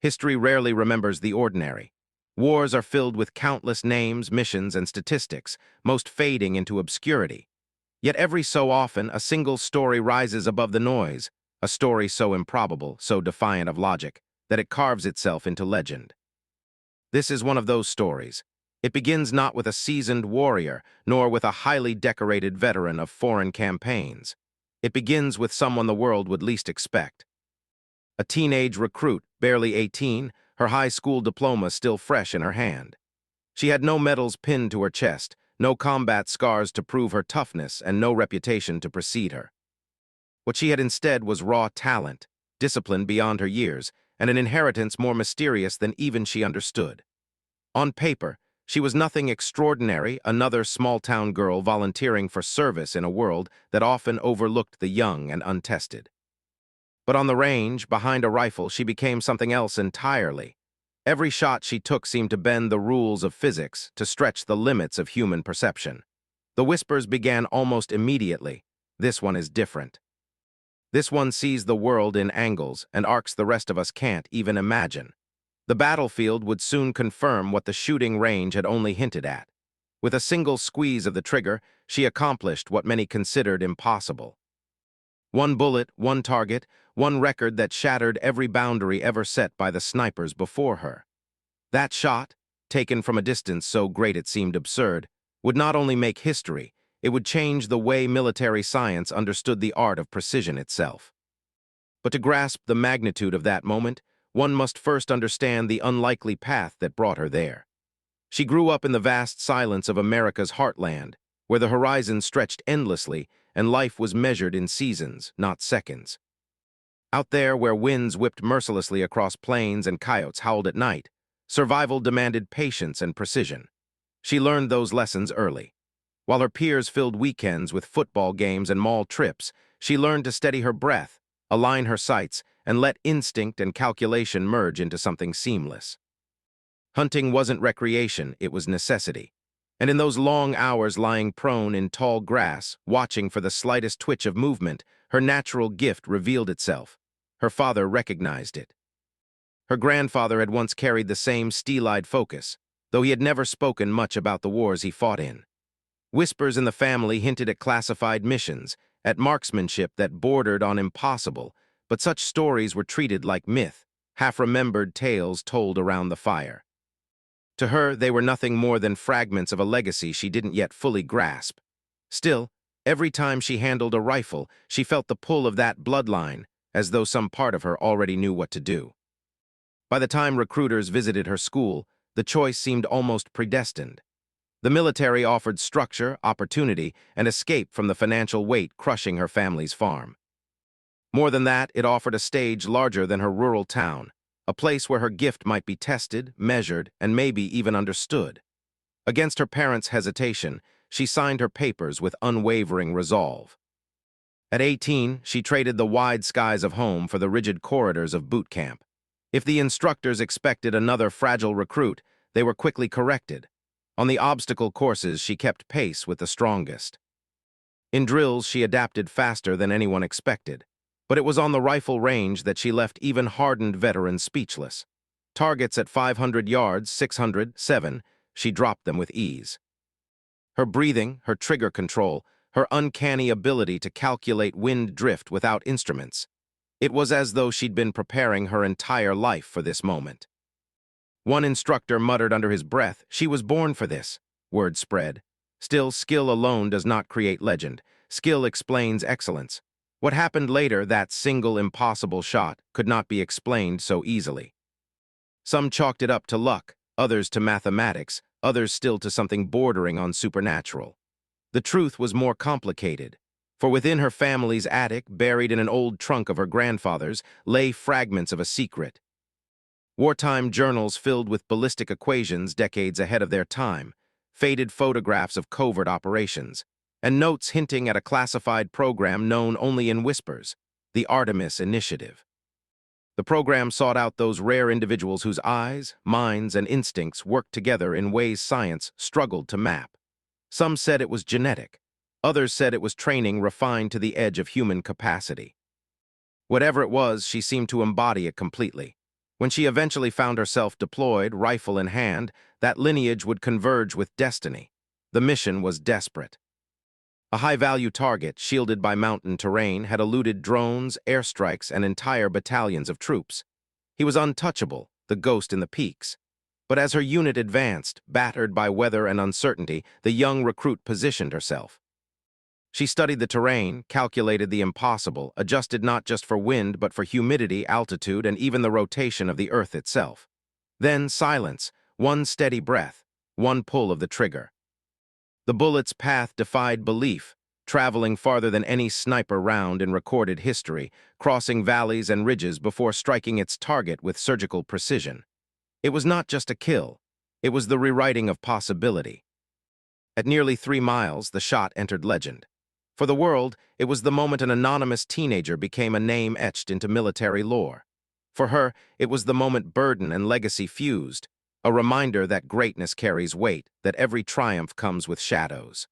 History rarely remembers the ordinary. Wars are filled with countless names, missions, and statistics, most fading into obscurity. Yet every so often, a single story rises above the noise, a story so improbable, so defiant of logic, that it carves itself into legend. This is one of those stories. It begins not with a seasoned warrior, nor with a highly decorated veteran of foreign campaigns. It begins with someone the world would least expect. A teenage recruit, barely 18, her high school diploma still fresh in her hand. She had no medals pinned to her chest, no combat scars to prove her toughness, and no reputation to precede her. What she had instead was raw talent, discipline beyond her years, and an inheritance more mysterious than even she understood. On paper, she was nothing extraordinary, another small-town girl volunteering for service in a world that often overlooked the young and untested. But on the range, behind a rifle, she became something else entirely. Every shot she took seemed to bend the rules of physics, to stretch the limits of human perception. The whispers began almost immediately. This one is different. This one sees the world in angles and arcs the rest of us can't even imagine. The battlefield would soon confirm what the shooting range had only hinted at. With a single squeeze of the trigger, she accomplished what many considered impossible. One bullet, one target, one record that shattered every boundary ever set by the snipers before her. That shot, taken from a distance so great it seemed absurd, would not only make history, it would change the way military science understood the art of precision itself. But to grasp the magnitude of that moment, one must first understand the unlikely path that brought her there. She grew up in the vast silence of America's heartland, where the horizon stretched endlessly and life was measured in seasons, not seconds. Out there, where winds whipped mercilessly across plains and coyotes howled at night, survival demanded patience and precision. She learned those lessons early. While her peers filled weekends with football games and mall trips, she learned to steady her breath, align her sights, and let instinct and calculation merge into something seamless. Hunting wasn't recreation, it was necessity. And in those long hours lying prone in tall grass, watching for the slightest twitch of movement, her natural gift revealed itself. Her father recognized it. Her grandfather had once carried the same steel-eyed focus, though he had never spoken much about the wars he fought in. Whispers in the family hinted at classified missions, at marksmanship that bordered on impossible, but such stories were treated like myth, half-remembered tales told around the fire. To her, they were nothing more than fragments of a legacy she didn't yet fully grasp. Still, every time she handled a rifle, she felt the pull of that bloodline, as though some part of her already knew what to do. By the time recruiters visited her school, the choice seemed almost predestined. The military offered structure, opportunity, and escape from the financial weight crushing her family's farm. More than that, it offered a stage larger than her rural town, a place where her gift might be tested, measured, and maybe even understood. Against her parents' hesitation, she signed her papers with unwavering resolve. At 18, she traded the wide skies of home for the rigid corridors of boot camp. If the instructors expected another fragile recruit, they were quickly corrected. On the obstacle courses, she kept pace with the strongest. In drills, she adapted faster than anyone expected. But it was on the rifle range that she left even hardened veterans speechless. Targets at 500 yards, 600, 7, she dropped them with ease. Her breathing, her trigger control, her uncanny ability to calculate wind drift without instruments. It was as though she'd been preparing her entire life for this moment. One instructor muttered under his breath, "She was born for this." Word spread. Still, skill alone does not create legend. Skill explains excellence. What happened later, that single impossible shot, could not be explained so easily. Some chalked it up to luck, others to mathematics, others still to something bordering on supernatural. The truth was more complicated, for within her family's attic, buried in an old trunk of her grandfather's, lay fragments of a secret. Wartime journals filled with ballistic equations decades ahead of their time, faded photographs of covert operations, and notes hinting at a classified program known only in whispers, the Artemis Initiative. The program sought out those rare individuals whose eyes, minds, and instincts worked together in ways science struggled to map. Some said it was genetic. Others said it was training refined to the edge of human capacity. Whatever it was, she seemed to embody it completely. When she eventually found herself deployed, rifle in hand, that lineage would converge with destiny. The mission was desperate. A high-value target, shielded by mountain terrain, had eluded drones, airstrikes, and entire battalions of troops. He was untouchable, the ghost in the peaks. But as her unit advanced, battered by weather and uncertainty, the young recruit positioned herself. She studied the terrain, calculated the impossible, adjusted not just for wind but for humidity, altitude, and even the rotation of the earth itself. Then silence, one steady breath, one pull of the trigger. The bullet's path defied belief, traveling farther than any sniper round in recorded history, crossing valleys and ridges before striking its target with surgical precision. It was not just a kill. It was the rewriting of possibility. At nearly 3 miles, the shot entered legend. For the world, it was the moment an anonymous teenager became a name etched into military lore. For her, it was the moment burden and legacy fused, a reminder that greatness carries weight, that every triumph comes with shadows.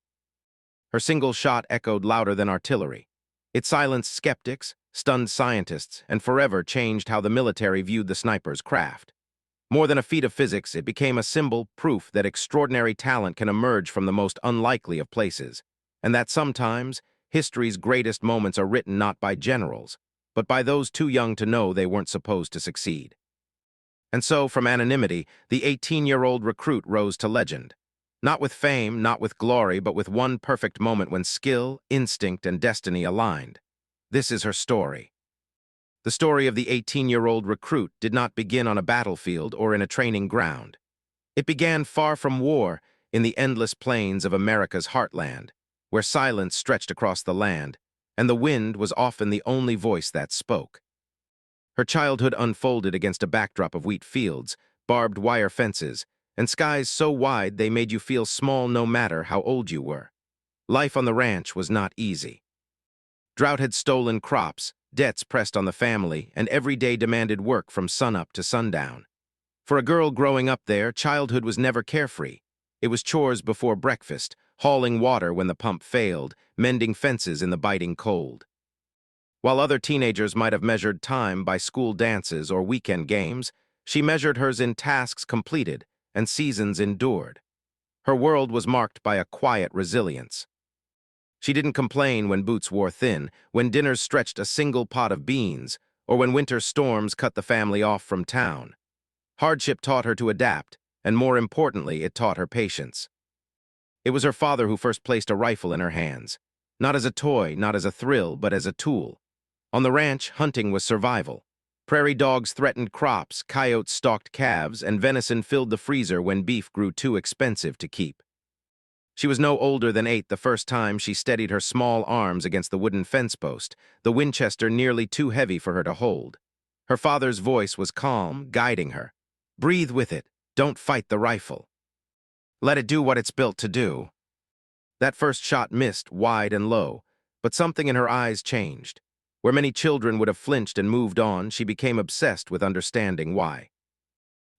Her single shot echoed louder than artillery. It silenced skeptics, stunned scientists, and forever changed how the military viewed the sniper's craft. More than a feat of physics, it became a symbol, proof that extraordinary talent can emerge from the most unlikely of places, and that sometimes history's greatest moments are written not by generals, but by those too young to know they weren't supposed to succeed. And so, from anonymity, the 18-year-old recruit rose to legend. Not with fame, not with glory, but with one perfect moment when skill, instinct, and destiny aligned. This is her story. The story of the 18-year-old recruit did not begin on a battlefield or in a training ground. It began far from war, in the endless plains of America's heartland, where silence stretched across the land, and the wind was often the only voice that spoke. Her childhood unfolded against a backdrop of wheat fields, barbed wire fences, and skies so wide they made you feel small no matter how old you were. Life on the ranch was not easy. Drought had stolen crops, debts pressed on the family, and every day demanded work from sunup to sundown. For a girl growing up there, childhood was never carefree. It was chores before breakfast, hauling water when the pump failed, mending fences in the biting cold. While other teenagers might have measured time by school dances or weekend games, she measured hers in tasks completed and seasons endured. Her world was marked by a quiet resilience. She didn't complain when boots wore thin, when dinners stretched a single pot of beans, or when winter storms cut the family off from town. Hardship taught her to adapt, and more importantly, it taught her patience. It was her father who first placed a rifle in her hands, not as a toy, not as a thrill, but as a tool. On the ranch, hunting was survival. Prairie dogs threatened crops, coyotes stalked calves, and venison filled the freezer when beef grew too expensive to keep. She was no older than 8 the first time she steadied her small arms against the wooden fence post, the Winchester nearly too heavy for her to hold. Her father's voice was calm, guiding her. Breathe with it. Don't fight the rifle. Let it do what it's built to do. That first shot missed, wide and low, but something in her eyes changed. Where many children would have flinched and moved on, she became obsessed with understanding why.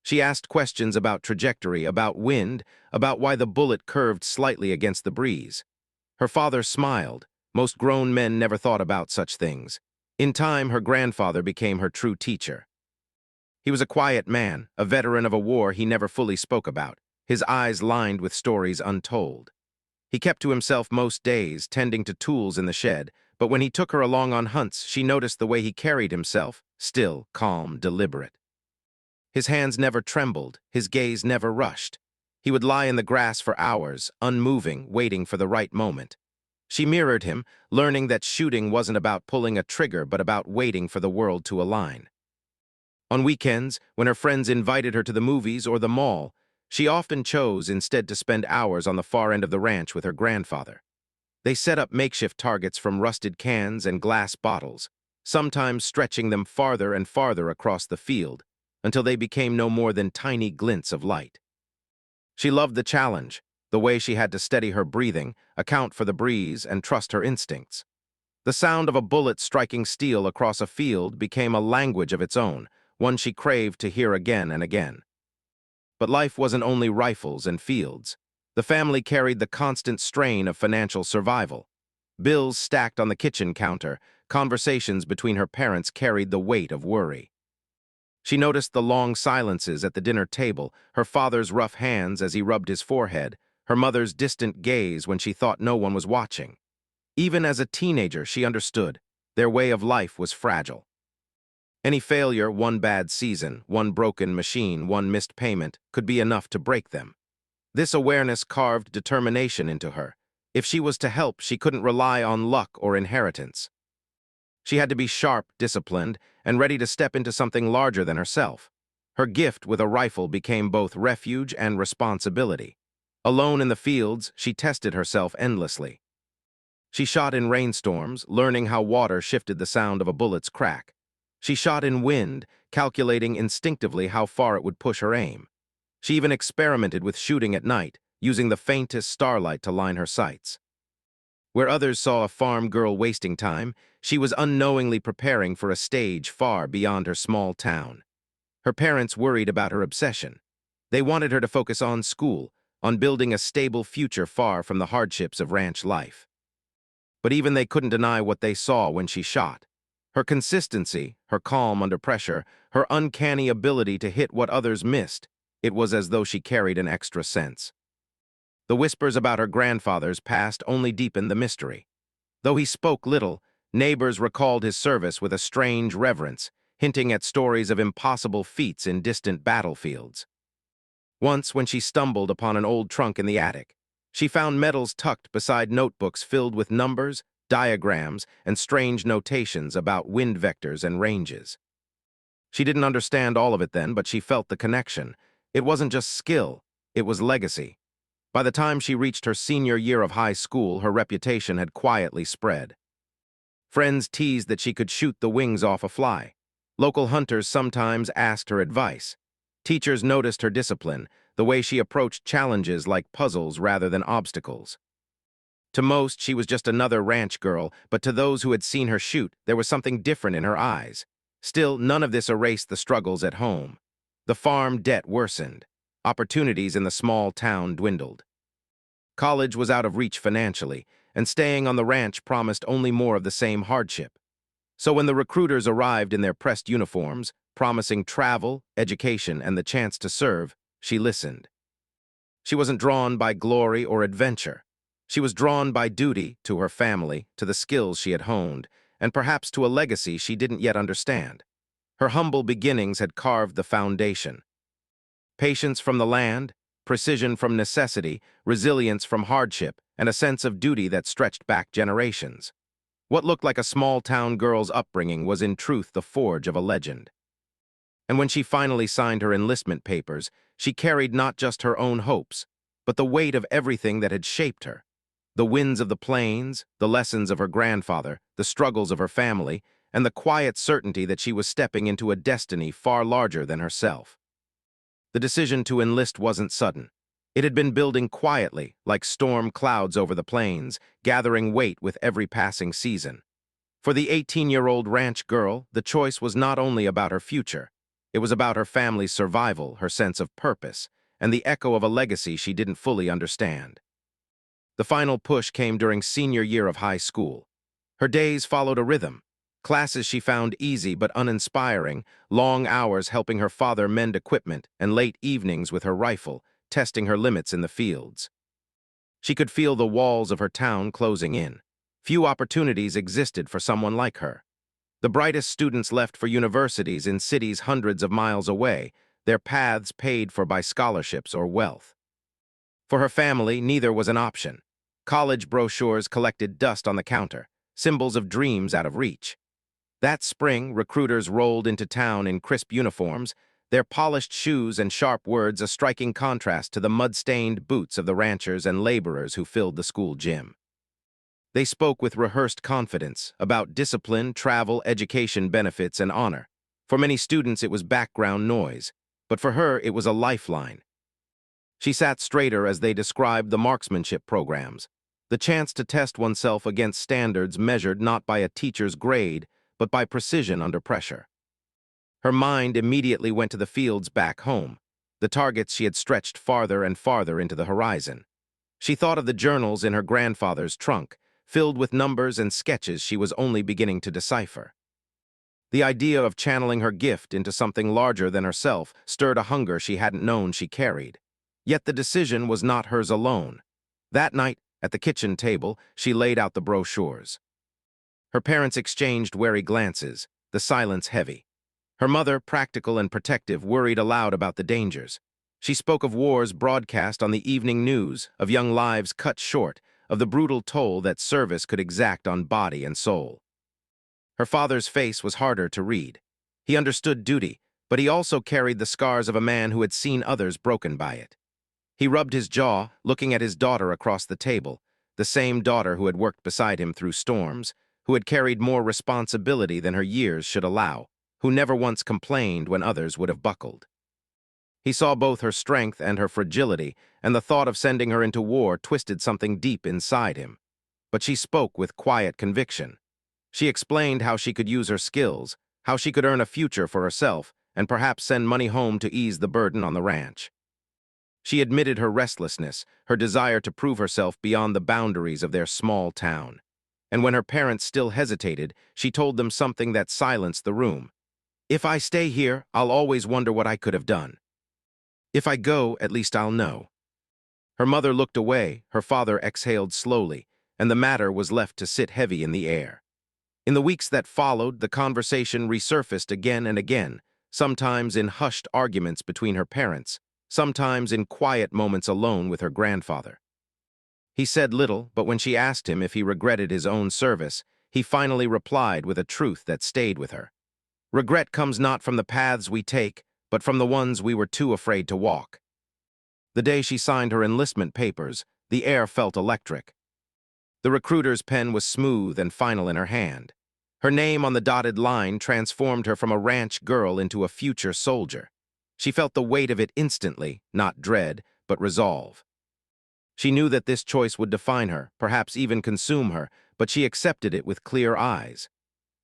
She asked questions about trajectory, about wind, about why the bullet curved slightly against the breeze. Her father smiled. Most grown men never thought about such things. In time, her grandfather became her true teacher. He was a quiet man, a veteran of a war he never fully spoke about, his eyes lined with stories untold. He kept to himself most days, tending to tools in the shed, but when he took her along on hunts, she noticed the way he carried himself, still, calm, deliberate. His hands never trembled, his gaze never rushed. He would lie in the grass for hours, unmoving, waiting for the right moment. She mirrored him, learning that shooting wasn't about pulling a trigger but about waiting for the world to align. On weekends, when her friends invited her to the movies or the mall, she often chose instead to spend hours on the far end of the ranch with her grandfather. They set up makeshift targets from rusted cans and glass bottles, sometimes stretching them farther and farther across the field, until they became no more than tiny glints of light. She loved the challenge, the way she had to steady her breathing, account for the breeze, and trust her instincts. The sound of a bullet striking steel across a field became a language of its own, one she craved to hear again and again. But life wasn't only rifles and fields. The family carried the constant strain of financial survival. Bills stacked on the kitchen counter, conversations between her parents carried the weight of worry. She noticed the long silences at the dinner table, her father's rough hands as he rubbed his forehead, her mother's distant gaze when she thought no one was watching. Even as a teenager, she understood. Their way of life was fragile. Any failure, one bad season, one broken machine, one missed payment, could be enough to break them. This awareness carved determination into her. If she was to help, she couldn't rely on luck or inheritance. She had to be sharp, disciplined, and ready to step into something larger than herself. Her gift with a rifle became both refuge and responsibility. Alone in the fields, she tested herself endlessly. She shot in rainstorms, learning how water shifted the sound of a bullet's crack. She shot in wind, calculating instinctively how far it would push her aim. She even experimented with shooting at night, using the faintest starlight to line her sights. Where others saw a farm girl wasting time, she was unknowingly preparing for a stage far beyond her small town. Her parents worried about her obsession. They wanted her to focus on school, on building a stable future far from the hardships of ranch life. But even they couldn't deny what they saw when she shot. Her consistency, her calm under pressure, her uncanny ability to hit what others missed, it was as though she carried an extra sense. The whispers about her grandfather's past only deepened the mystery. Though he spoke little, neighbors recalled his service with a strange reverence, hinting at stories of impossible feats in distant battlefields. Once, when she stumbled upon an old trunk in the attic, she found medals tucked beside notebooks filled with numbers, diagrams, and strange notations about wind vectors and ranges. She didn't understand all of it then, but she felt the connection. It wasn't just skill, it was legacy. By the time she reached her senior year of high school, her reputation had quietly spread. Friends teased that she could shoot the wings off a fly. Local hunters sometimes asked her advice. Teachers noticed her discipline, the way she approached challenges like puzzles rather than obstacles. To most, she was just another ranch girl, but to those who had seen her shoot, there was something different in her eyes. Still, none of this erased the struggles at home. The farm debt worsened. Opportunities in the small town dwindled. College was out of reach financially, and staying on the ranch promised only more of the same hardship. So when the recruiters arrived in their pressed uniforms, promising travel, education, and the chance to serve, she listened. She wasn't drawn by glory or adventure. She was drawn by duty to her family, to the skills she had honed, and perhaps to a legacy she didn't yet understand. Her humble beginnings had carved the foundation. Patience from the land, precision from necessity, resilience from hardship, and a sense of duty that stretched back generations. What looked like a small-town girl's upbringing was in truth the forge of a legend. And when she finally signed her enlistment papers, she carried not just her own hopes, but the weight of everything that had shaped her. The winds of the plains, the lessons of her grandfather, the struggles of her family, and the quiet certainty that she was stepping into a destiny far larger than herself. The decision to enlist wasn't sudden. It had been building quietly, like storm clouds over the plains, gathering weight with every passing season. For the 18-year-old ranch girl, the choice was not only about her future. It was about her family's survival, her sense of purpose, and the echo of a legacy she didn't fully understand. The final push came during senior year of high school. Her days followed a rhythm. Classes she found easy but uninspiring, long hours helping her father mend equipment, and late evenings with her rifle, testing her limits in the fields. She could feel the walls of her town closing in. Few opportunities existed for someone like her. The brightest students left for universities in cities hundreds of miles away, their paths paid for by scholarships or wealth. For her family, neither was an option. College brochures collected dust on the counter, symbols of dreams out of reach. That spring, recruiters rolled into town in crisp uniforms, their polished shoes and sharp words a striking contrast to the mud-stained boots of the ranchers and laborers who filled the school gym. They spoke with rehearsed confidence about discipline, travel, education benefits, and honor. For many students, it was background noise, but for her, it was a lifeline. She sat straighter as they described the marksmanship programs, the chance to test oneself against standards measured not by a teacher's grade, but by precision under pressure. Her mind immediately went to the fields back home, the targets she had stretched farther and farther into the horizon. She thought of the journals in her grandfather's trunk, filled with numbers and sketches she was only beginning to decipher. The idea of channeling her gift into something larger than herself stirred a hunger she hadn't known she carried. Yet the decision was not hers alone. That night, at the kitchen table, she laid out the brochures. Her parents exchanged wary glances, the silence heavy. Her mother, practical and protective, worried aloud about the dangers. She spoke of wars broadcast on the evening news, of young lives cut short, of the brutal toll that service could exact on body and soul. Her father's face was harder to read. He understood duty, but he also carried the scars of a man who had seen others broken by it. He rubbed his jaw, looking at his daughter across the table, the same daughter who had worked beside him through storms, who had carried more responsibility than her years should allow, who never once complained when others would have buckled. He saw both her strength and her fragility, and the thought of sending her into war twisted something deep inside him. But she spoke with quiet conviction. She explained how she could use her skills, how she could earn a future for herself, and perhaps send money home to ease the burden on the ranch. She admitted her restlessness, her desire to prove herself beyond the boundaries of their small town. And when her parents still hesitated, she told them something that silenced the room. "If I stay here, I'll always wonder what I could have done. If I go, at least I'll know." Her mother looked away, her father exhaled slowly, and the matter was left to sit heavy in the air. In the weeks that followed, the conversation resurfaced again and again, sometimes in hushed arguments between her parents, sometimes in quiet moments alone with her grandfather. He said little, but when she asked him if he regretted his own service, he finally replied with a truth that stayed with her. "Regret comes not from the paths we take, but from the ones we were too afraid to walk." The day she signed her enlistment papers, the air felt electric. The recruiter's pen was smooth and final in her hand. Her name on the dotted line transformed her from a ranch girl into a future soldier. She felt the weight of it instantly, not dread, but resolve. She knew that this choice would define her, perhaps even consume her, but she accepted it with clear eyes.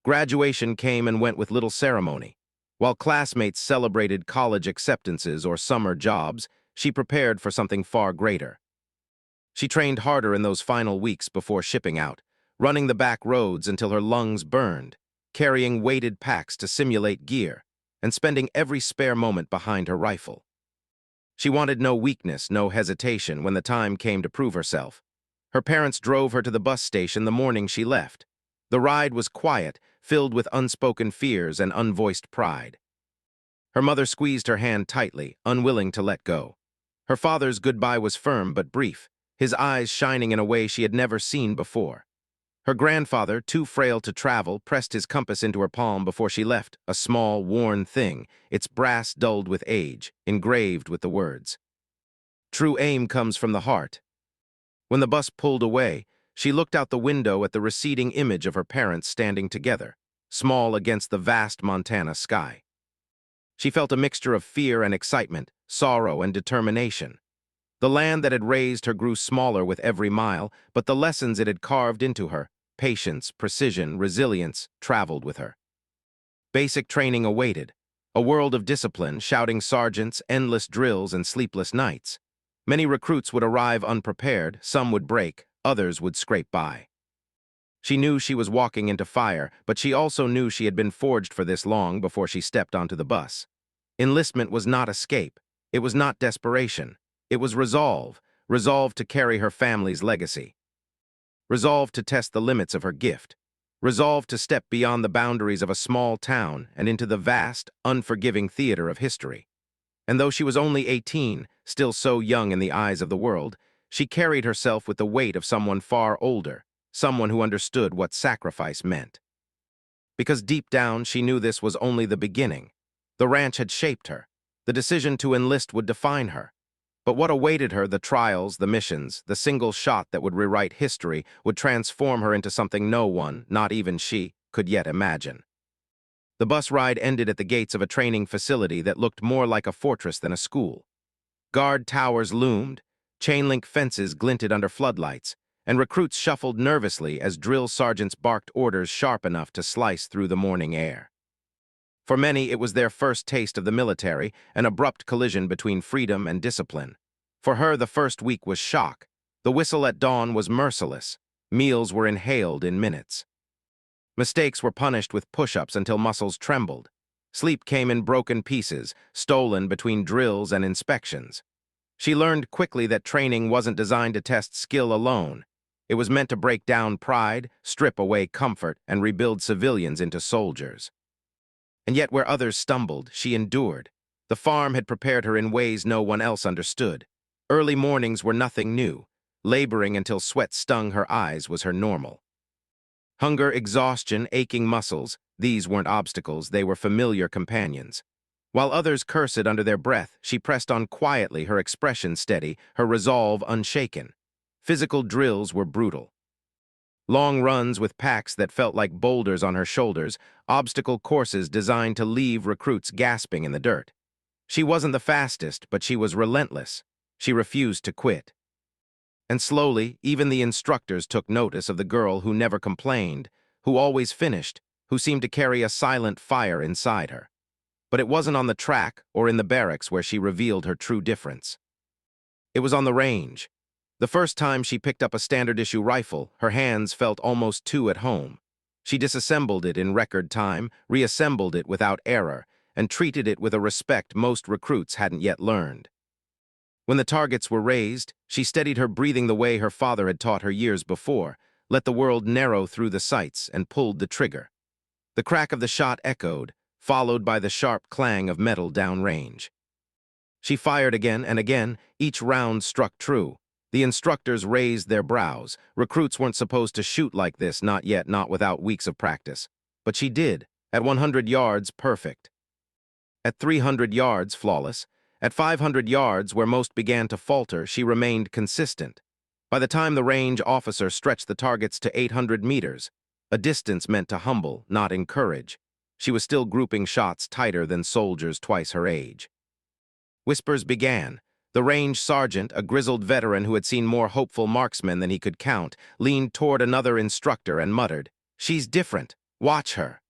Graduation came and went with little ceremony. While classmates celebrated college acceptances or summer jobs, she prepared for something far greater. She trained harder in those final weeks before shipping out, running the back roads until her lungs burned, carrying weighted packs to simulate gear, and spending every spare moment behind her rifle. She wanted no weakness, no hesitation when the time came to prove herself. Her parents drove her to the bus station the morning she left. The ride was quiet, filled with unspoken fears and unvoiced pride. Her mother squeezed her hand tightly, unwilling to let go. Her father's goodbye was firm but brief, his eyes shining in a way she had never seen before. Her grandfather, too frail to travel, pressed his compass into her palm before she left, a small, worn thing, its brass dulled with age, engraved with the words, "True aim comes from the heart." When the bus pulled away, she looked out the window at the receding image of her parents standing together, small against the vast Montana sky. She felt a mixture of fear and excitement, sorrow and determination. The land that had raised her grew smaller with every mile, but the lessons it had carved into her, patience, precision, resilience, traveled with her. Basic training awaited, a world of discipline, shouting sergeants, endless drills, and sleepless nights. Many recruits would arrive unprepared, some would break, others would scrape by. She knew she was walking into fire, but she also knew she had been forged for this long before she stepped onto the bus. Enlistment was not escape. It was not desperation. It was resolve, resolve to carry her family's legacy. Resolve to test the limits of her gift. Resolve to step beyond the boundaries of a small town and into the vast, unforgiving theater of history. And though she was only 18, still so young in the eyes of the world, she carried herself with the weight of someone far older, someone who understood what sacrifice meant. Because deep down she knew this was only the beginning. The ranch had shaped her. The decision to enlist would define her. But what awaited her, the trials, the missions, the single shot that would rewrite history, would transform her into something no one, not even she, could yet imagine. The bus ride ended at the gates of a training facility that looked more like a fortress than a school. Guard towers loomed, chain-link fences glinted under floodlights, and recruits shuffled nervously as drill sergeants barked orders sharp enough to slice through the morning air. For many, it was their first taste of the military, an abrupt collision between freedom and discipline. For her, the first week was shock. The whistle at dawn was merciless. Meals were inhaled in minutes. Mistakes were punished with push-ups until muscles trembled. Sleep came in broken pieces, stolen between drills and inspections. She learned quickly that training wasn't designed to test skill alone. It was meant to break down pride, strip away comfort, and rebuild civilians into soldiers. And yet where others stumbled, she endured. The farm had prepared her in ways no one else understood. Early mornings were nothing new. Laboring until sweat stung her eyes was her normal. Hunger, exhaustion, aching muscles, these weren't obstacles, they were familiar companions. While others cursed under their breath, she pressed on quietly, her expression steady, her resolve unshaken. Physical drills were brutal. Long runs with packs that felt like boulders on her shoulders, obstacle courses designed to leave recruits gasping in the dirt. She wasn't the fastest, but she was relentless. She refused to quit. And slowly, even the instructors took notice of the girl who never complained, who always finished, who seemed to carry a silent fire inside her. But it wasn't on the track or in the barracks where she revealed her true difference. It was on the range. The first time she picked up a standard-issue rifle, her hands felt almost too at home. She disassembled it in record time, reassembled it without error, and treated it with a respect most recruits hadn't yet learned. When the targets were raised, she steadied her breathing the way her father had taught her years before, let the world narrow through the sights, and pulled the trigger. The crack of the shot echoed, followed by the sharp clang of metal downrange. She fired again and again, each round struck true. The instructors raised their brows. Recruits weren't supposed to shoot like this, not yet, not without weeks of practice. But she did. At 100 yards, perfect. At 300 yards, flawless. At 500 yards, where most began to falter, she remained consistent. By the time the range officer stretched the targets to 800 meters, a distance meant to humble, not encourage, she was still grouping shots tighter than soldiers twice her age. Whispers began. The range sergeant, a grizzled veteran who had seen more hopeful marksmen than he could count, leaned toward another instructor and muttered, "She's different. Watch her."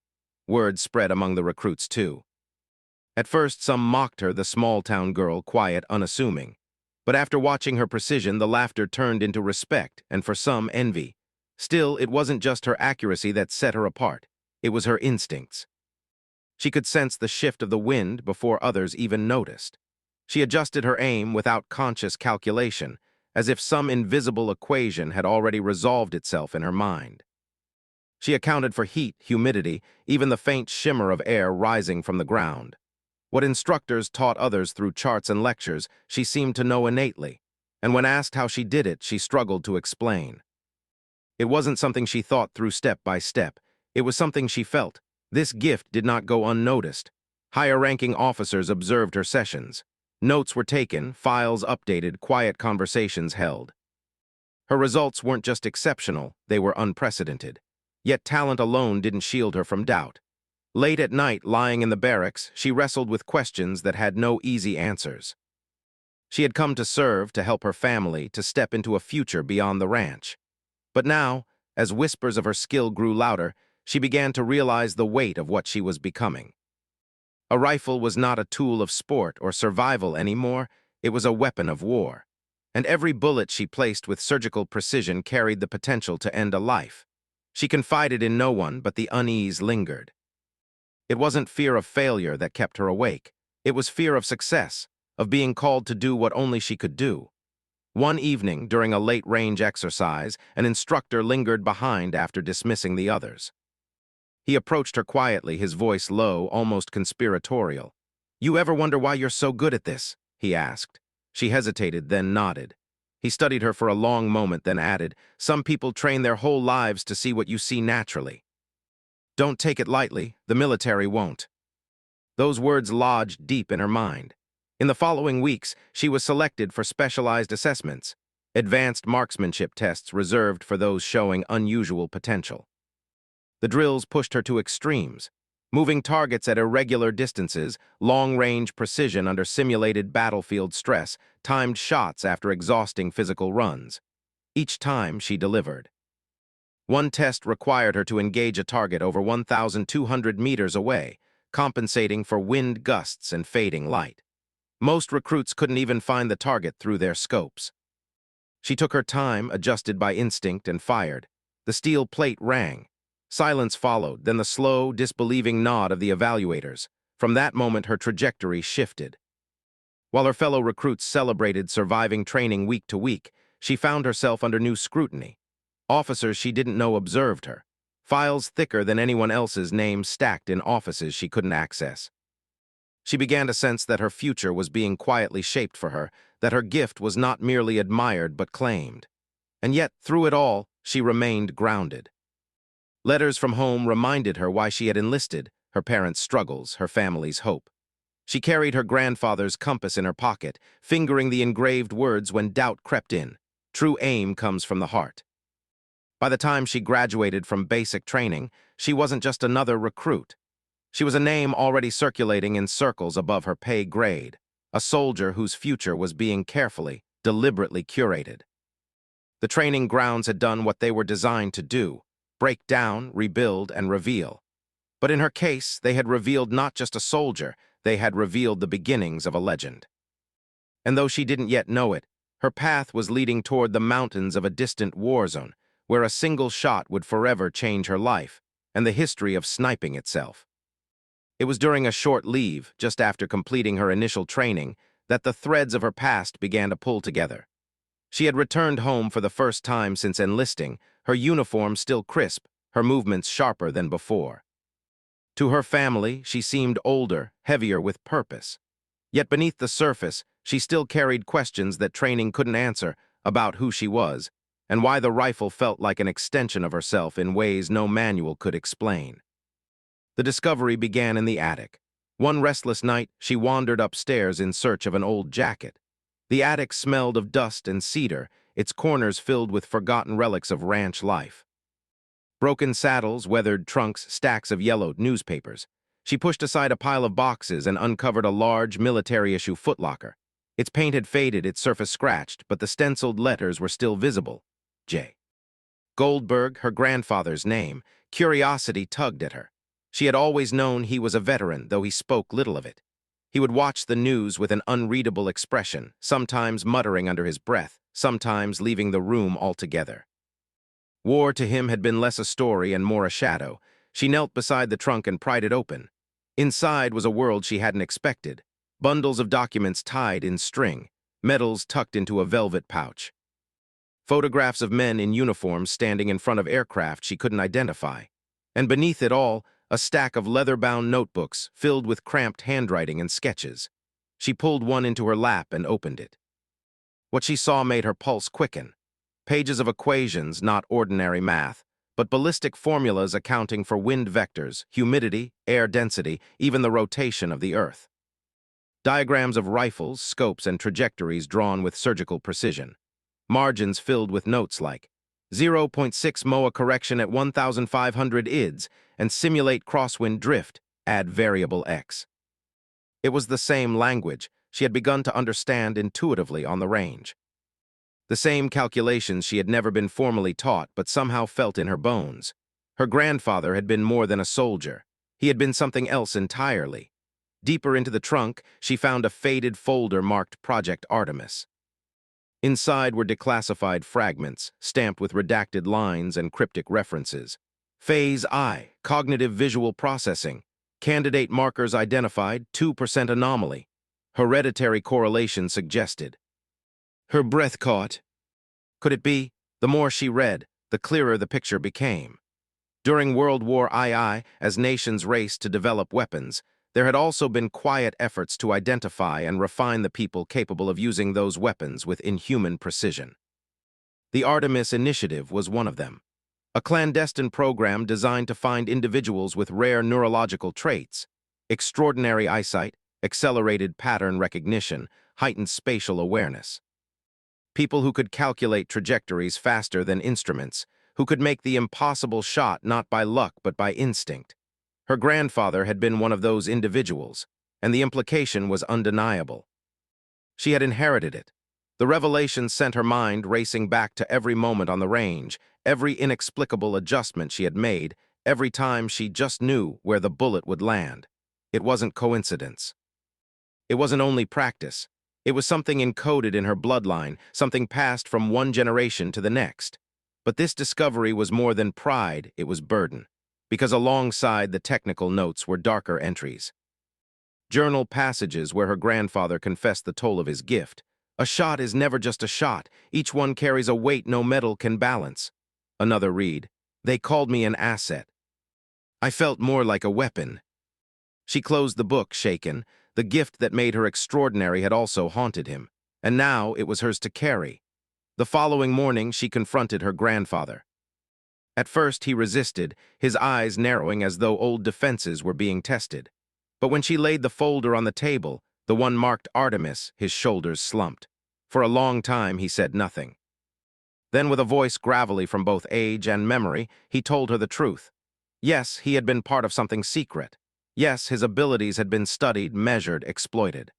Word spread among the recruits, too. At first, some mocked her, the small-town girl, quiet, unassuming. But after watching her precision, the laughter turned into respect, and for some, envy. Still, it wasn't just her accuracy that set her apart. It was her instincts. She could sense the shift of the wind before others even noticed. She adjusted her aim without conscious calculation, as if some invisible equation had already resolved itself in her mind. She accounted for heat, humidity, even the faint shimmer of air rising from the ground. What instructors taught others through charts and lectures, she seemed to know innately, and when asked how she did it, she struggled to explain. It wasn't something she thought through step by step. It was something she felt. This gift did not go unnoticed. Higher-ranking officers observed her sessions. Notes were taken, files updated, quiet conversations held. Her results weren't just exceptional, they were unprecedented. Yet talent alone didn't shield her from doubt. Late at night, lying in the barracks, she wrestled with questions that had no easy answers. She had come to serve, to help her family, to step into a future beyond the ranch. But now, as whispers of her skill grew louder, she began to realize the weight of what she was becoming. A rifle was not a tool of sport or survival anymore, it was a weapon of war. And every bullet she placed with surgical precision carried the potential to end a life. She confided in no one, but the unease lingered. It wasn't fear of failure that kept her awake. It was fear of success, of being called to do what only she could do. One evening, during a late-range exercise, an instructor lingered behind after dismissing the others. He approached her quietly, his voice low, almost conspiratorial. "You ever wonder why you're so good at this?" he asked. She hesitated, then nodded. He studied her for a long moment, then added, "Some people train their whole lives to see what you see naturally. Don't take it lightly, the military won't." Those words lodged deep in her mind. In the following weeks, she was selected for specialized assessments, advanced marksmanship tests reserved for those showing unusual potential. The drills pushed her to extremes, moving targets at irregular distances, long-range precision under simulated battlefield stress, timed shots after exhausting physical runs. Each time she delivered. One test required her to engage a target over 1,200 meters away, compensating for wind gusts and fading light. Most recruits couldn't even find the target through their scopes. She took her time, adjusted by instinct, and fired. The steel plate rang. Silence followed, then the slow, disbelieving nod of the evaluators. From that moment, her trajectory shifted. While her fellow recruits celebrated surviving training week to week, she found herself under new scrutiny. Officers she didn't know observed her. Files thicker than anyone else's name stacked in offices she couldn't access. She began to sense that her future was being quietly shaped for her, that her gift was not merely admired but claimed. And yet, through it all, she remained grounded. Letters from home reminded her why she had enlisted, her parents' struggles, her family's hope. She carried her grandfather's compass in her pocket, fingering the engraved words when doubt crept in. True aim comes from the heart. By the time she graduated from basic training, she wasn't just another recruit. She was a name already circulating in circles above her pay grade, a soldier whose future was being carefully, deliberately curated. The training grounds had done what they were designed to do: break down, rebuild, and reveal. But in her case, they had revealed not just a soldier, they had revealed the beginnings of a legend. And though she didn't yet know it, her path was leading toward the mountains of a distant war zone, where a single shot would forever change her life, and the history of sniping itself. It was during a short leave, just after completing her initial training, that the threads of her past began to pull together. She had returned home for the first time since enlisting, her uniform still crisp, her movements sharper than before. To her family, she seemed older, heavier with purpose. Yet beneath the surface, she still carried questions that training couldn't answer about who she was, and why the rifle felt like an extension of herself in ways no manual could explain. The discovery began in the attic. One restless night, she wandered upstairs in search of an old jacket. The attic smelled of dust and cedar, its corners filled with forgotten relics of ranch life. Broken saddles, weathered trunks, stacks of yellowed newspapers. She pushed aside a pile of boxes and uncovered a large, military-issue footlocker. Its paint had faded, its surface scratched, but the stenciled letters were still visible. J. Goldberg, her grandfather's name. Curiosity tugged at her. She had always known he was a veteran, though he spoke little of it. He would watch the news with an unreadable expression, sometimes muttering under his breath, sometimes leaving the room altogether. War to him had been less a story and more a shadow. She knelt beside the trunk and pried it open. Inside was a world she hadn't expected. Bundles of documents tied in string, medals tucked into a velvet pouch. Photographs of men in uniforms standing in front of aircraft she couldn't identify. And beneath it all, a stack of leather-bound notebooks filled with cramped handwriting and sketches. She pulled one into her lap and opened it. What she saw made her pulse quicken. Pages of equations, not ordinary math, but ballistic formulas accounting for wind vectors, humidity, air density, even the rotation of the Earth. Diagrams of rifles, scopes, and trajectories drawn with surgical precision. Margins filled with notes like 0.6 MOA correction at 1,500 IDS and simulate crosswind drift, add variable X. It was the same language she had begun to understand intuitively on the range. The same calculations she had never been formally taught but somehow felt in her bones. Her grandfather had been more than a soldier. He had been something else entirely. Deeper into the trunk, she found a faded folder marked Project Artemis. Inside were declassified fragments, stamped with redacted lines and cryptic references. Phase I, cognitive visual processing. Candidate markers identified, 2% anomaly. Hereditary correlation suggested. Her breath caught. Could it be? The more she read, the clearer the picture became. During World War II, as nations raced to develop weapons, there had also been quiet efforts to identify and refine the people capable of using those weapons with inhuman precision. The Artemis Initiative was one of them, a clandestine program designed to find individuals with rare neurological traits, extraordinary eyesight, accelerated pattern recognition, heightened spatial awareness. People who could calculate trajectories faster than instruments, who could make the impossible shot not by luck but by instinct. Her grandfather had been one of those individuals, and the implication was undeniable. She had inherited it. The revelation sent her mind racing back to every moment on the range, every inexplicable adjustment she had made, every time she just knew where the bullet would land. It wasn't coincidence. It wasn't only practice. It was something encoded in her bloodline, something passed from one generation to the next. But this discovery was more than pride, it was burden. because alongside the technical notes were darker entries. Journal passages where her grandfather confessed the toll of his gift. A shot is never just a shot. Each one carries a weight no metal can balance. Another read. They called me an asset. I felt more like a weapon. She closed the book, shaken. The gift that made her extraordinary had also haunted him, and now it was hers to carry. The following morning, she confronted her grandfather. At first, he resisted, his eyes narrowing as though old defenses were being tested. But when she laid the folder on the table, the one marked Artemis, his shoulders slumped. For a long time, he said nothing. Then, with a voice gravelly from both age and memory, he told her the truth. Yes, he had been part of something secret. Yes, his abilities had been studied, measured, exploited.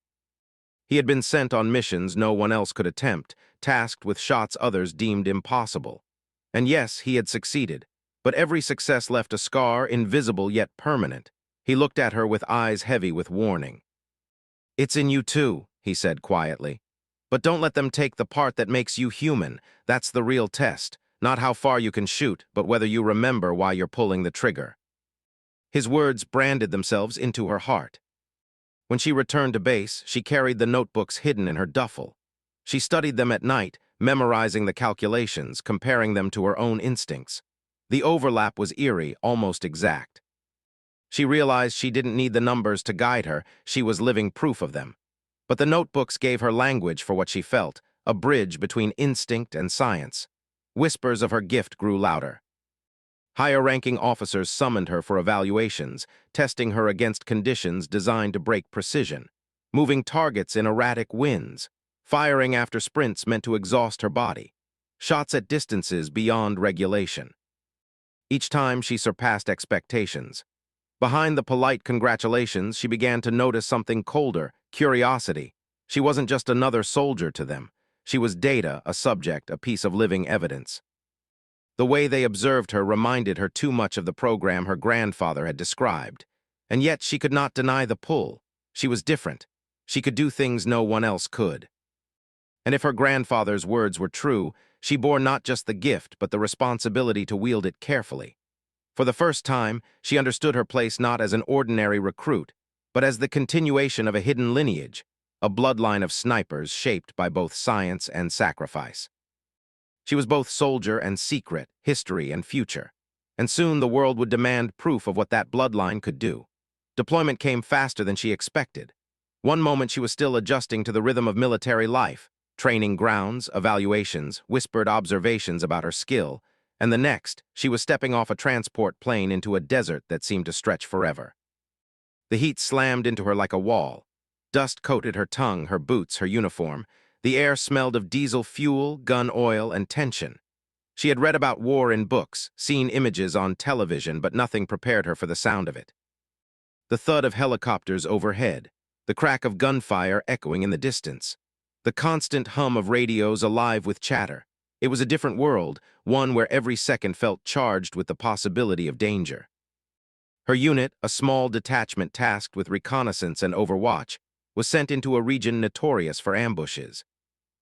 He had been sent on missions no one else could attempt, tasked with shots others deemed impossible. And yes, he had succeeded, but every success left a scar, invisible yet permanent. He looked at her with eyes heavy with warning. "It's in you too," he said quietly. "But don't let them take the part that makes you human. That's the real test. Not how far you can shoot, but whether you remember why you're pulling the trigger." His words branded themselves into her heart. When she returned to base, she carried the notebooks hidden in her duffel. She studied them at night, memorizing the calculations, comparing them to her own instincts. The overlap was eerie, almost exact. She realized she didn't need the numbers to guide her, she was living proof of them. But the notebooks gave her language for what she felt, a bridge between instinct and science. Whispers of her gift grew louder. Higher-ranking officers summoned her for evaluations, testing her against conditions designed to break precision. Moving targets in erratic winds. Firing after sprints meant to exhaust her body. Shots at distances beyond regulation. Each time she surpassed expectations. Behind the polite congratulations, she began to notice something colder, curiosity. She wasn't just another soldier to them. She was data, a subject, a piece of living evidence. The way they observed her reminded her too much of the program her grandfather had described. And yet she could not deny the pull. She was different. She could do things no one else could. And if her grandfather's words were true, she bore not just the gift, but the responsibility to wield it carefully. For the first time, she understood her place not as an ordinary recruit, but as the continuation of a hidden lineage, a bloodline of snipers shaped by both science and sacrifice. She was both soldier and secret, history and future. And soon the world would demand proof of what that bloodline could do. Deployment came faster than she expected. One moment she was still adjusting to the rhythm of military life, training grounds, evaluations, whispered observations about her skill, and the next, she was stepping off a transport plane into a desert that seemed to stretch forever. The heat slammed into her like a wall. Dust coated her tongue, her boots, her uniform. The air smelled of diesel fuel, gun oil, and tension. She had read about war in books, seen images on television, but nothing prepared her for the sound of it. The thud of helicopters overhead, the crack of gunfire echoing in the distance, the constant hum of radios alive with chatter. It was a different world, one where every second felt charged with the possibility of danger. Her unit, a small detachment tasked with reconnaissance and overwatch, was sent into a region notorious for ambushes.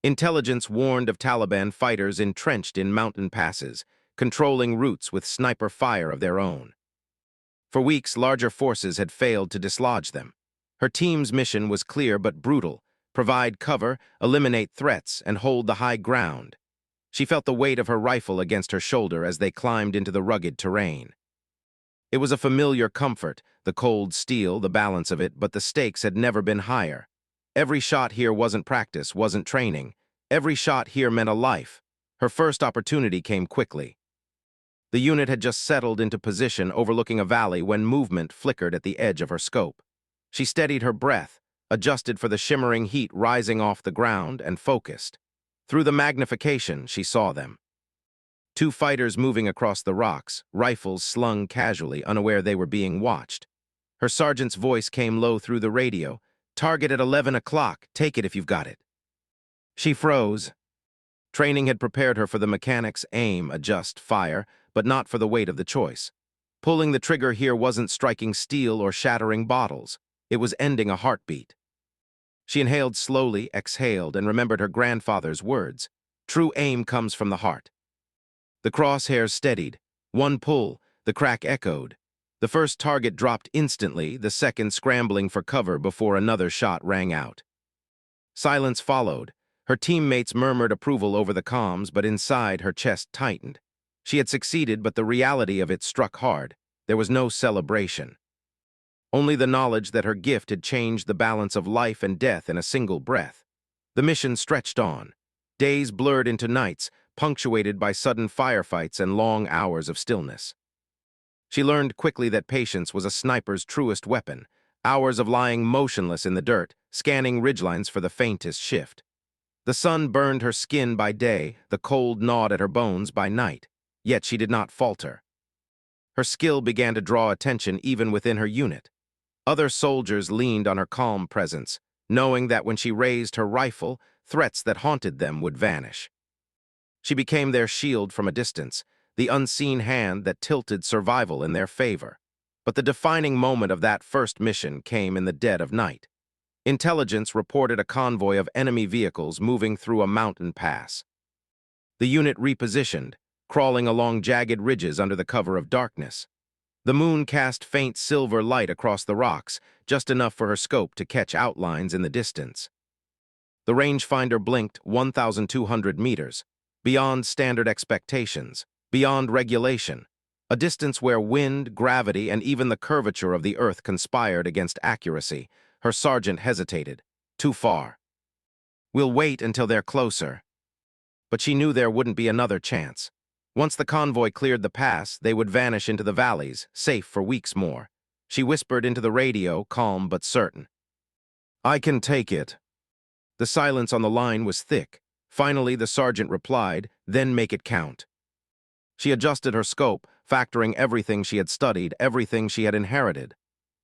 Intelligence warned of Taliban fighters entrenched in mountain passes, controlling routes with sniper fire of their own. For weeks, larger forces had failed to dislodge them. Her team's mission was clear but brutal: provide cover, eliminate threats, and hold the high ground. She felt the weight of her rifle against her shoulder as they climbed into the rugged terrain. It was a familiar comfort, the cold steel, the balance of it, but the stakes had never been higher. Every shot here wasn't practice, wasn't training. Every shot here meant a life. Her first opportunity came quickly. The unit had just settled into position overlooking a valley when movement flickered at the edge of her scope. She steadied her breath, adjusted for the shimmering heat rising off the ground, and focused. Through the magnification, she saw them. Two fighters moving across the rocks, rifles slung casually, unaware they were being watched. Her sergeant's voice came low through the radio. "Target at 11 o'clock. Take it if you've got it." She froze. Training had prepared her for the mechanics, aim, adjust, fire, but not for the weight of the choice. Pulling the trigger here wasn't striking steel or shattering bottles. It was ending a heartbeat. She inhaled slowly, exhaled, and remembered her grandfather's words. True aim comes from the heart. The crosshairs steadied. One pull, The crack echoed. The first target dropped instantly, the second scrambling for cover before another shot rang out. Silence followed. Her teammates murmured approval over the comms, but inside her chest tightened. She had succeeded, but the reality of it struck hard. There was no celebration. Only the knowledge that her gift had changed the balance of life and death in a single breath. The mission stretched on. Days blurred into nights, punctuated by sudden firefights and long hours of stillness. She learned quickly that patience was a sniper's truest weapon, hours of lying motionless in the dirt, scanning ridgelines for the faintest shift. The sun burned her skin by day, the cold gnawed at her bones by night, yet she did not falter. Her skill began to draw attention even within her unit. Other soldiers leaned on her calm presence, knowing that when she raised her rifle, threats that haunted them would vanish. She became their shield from a distance, the unseen hand that tilted survival in their favor. But the defining moment of that first mission came in the dead of night. Intelligence reported a convoy of enemy vehicles moving through a mountain pass. The unit repositioned, crawling along jagged ridges under the cover of darkness. The moon cast faint silver light across the rocks, just enough for her scope to catch outlines in the distance. The rangefinder blinked 1,200 meters, beyond standard expectations, beyond regulation, a distance where wind, gravity, and even the curvature of the earth conspired against accuracy. Her sergeant hesitated. Too far. We'll wait until they're closer. But she knew there wouldn't be another chance. Once the convoy cleared the pass, they would vanish into the valleys, safe for weeks more. She whispered into the radio, calm but certain. I can take it. The silence on the line was thick. Finally, the sergeant replied, then make it count. She adjusted her scope, factoring everything she had studied, everything she had inherited.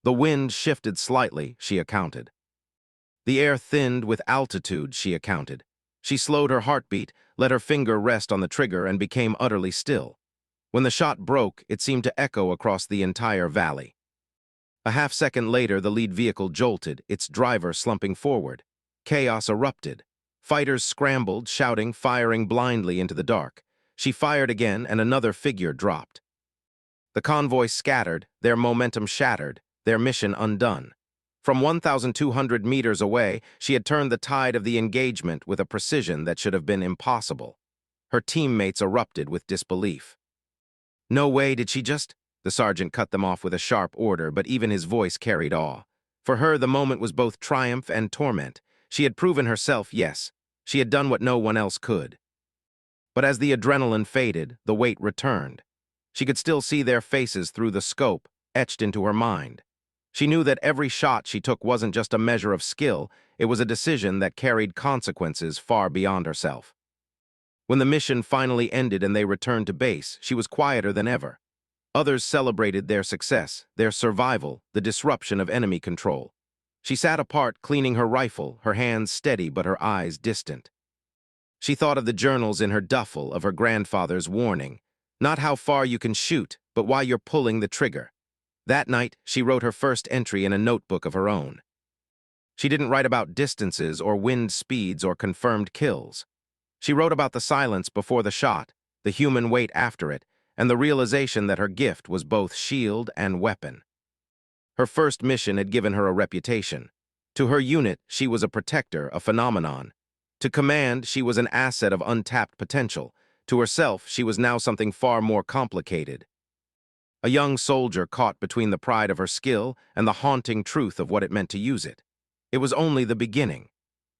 The wind shifted slightly, she accounted. The air thinned with altitude, she accounted. She slowed her heartbeat, let her finger rest on the trigger, and became utterly still. When the shot broke, it seemed to echo across the entire valley. A half-second later, the lead vehicle jolted, its driver slumping forward. Chaos erupted. Fighters scrambled, shouting, firing blindly into the dark. She fired again, and another figure dropped. The convoy scattered, their momentum shattered, their mission undone. From 1,200 meters away, she had turned the tide of the engagement with a precision that should have been impossible. Her teammates erupted with disbelief. No way did she just... The sergeant cut them off with a sharp order, but even his voice carried awe. For her, the moment was both triumph and torment. She had proven herself, yes. She had done what no one else could. But as the adrenaline faded, the weight returned. She could still see their faces through the scope, etched into her mind. She knew that every shot she took wasn't just a measure of skill, it was a decision that carried consequences far beyond herself. When the mission finally ended and they returned to base, she was quieter than ever. Others celebrated their success, their survival, the disruption of enemy control. She sat apart, cleaning her rifle, her hands steady but her eyes distant. She thought of the journals in her duffel, of her grandfather's warning. Not how far you can shoot, but why you're pulling the trigger. That night, she wrote her first entry in a notebook of her own. She didn't write about distances or wind speeds or confirmed kills. She wrote about the silence before the shot, the human weight after it, and the realization that her gift was both shield and weapon. Her first mission had given her a reputation. To her unit, she was a protector, a phenomenon. To command, she was an asset of untapped potential. To herself, she was now something far more complicated. A young soldier caught between the pride of her skill and the haunting truth of what it meant to use it. It was only the beginning.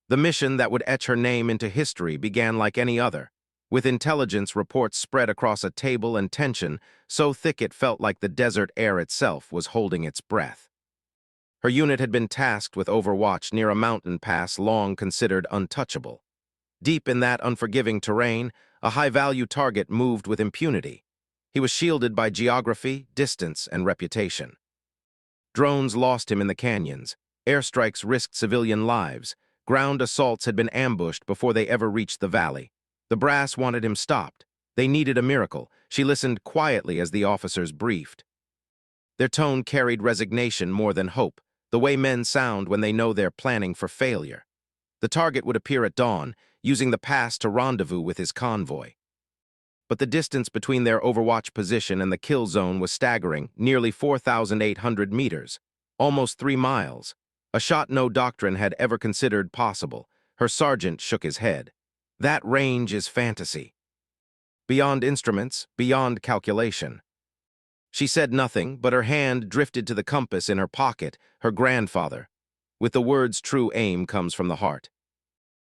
The mission that would etch her name into history began like any other. With intelligence reports spread across a table and tension so thick it felt like the desert air itself was holding its breath. Her unit had been tasked with overwatch near a mountain pass long considered untouchable. Deep in that unforgiving terrain, a high-value target moved with impunity. He was shielded by geography, distance, and reputation. Drones lost him in the canyons. Airstrikes risked civilian lives. Ground assaults had been ambushed before they ever reached the valley. The brass wanted him stopped. They needed a miracle. She listened quietly as the officers briefed. Their tone carried resignation more than hope, the way men sound when they know they're planning for failure. The target would appear at dawn, using the pass to rendezvous with his convoy. But the distance between their overwatch position and the kill zone was staggering, nearly 4,800 meters, almost 3 miles. A shot no doctrine had ever considered possible. Her sergeant shook his head. That range is fantasy. Beyond instruments, beyond calculation. She said nothing, but her hand drifted to the compass in her pocket, her grandfather. With the words true aim comes from the heart.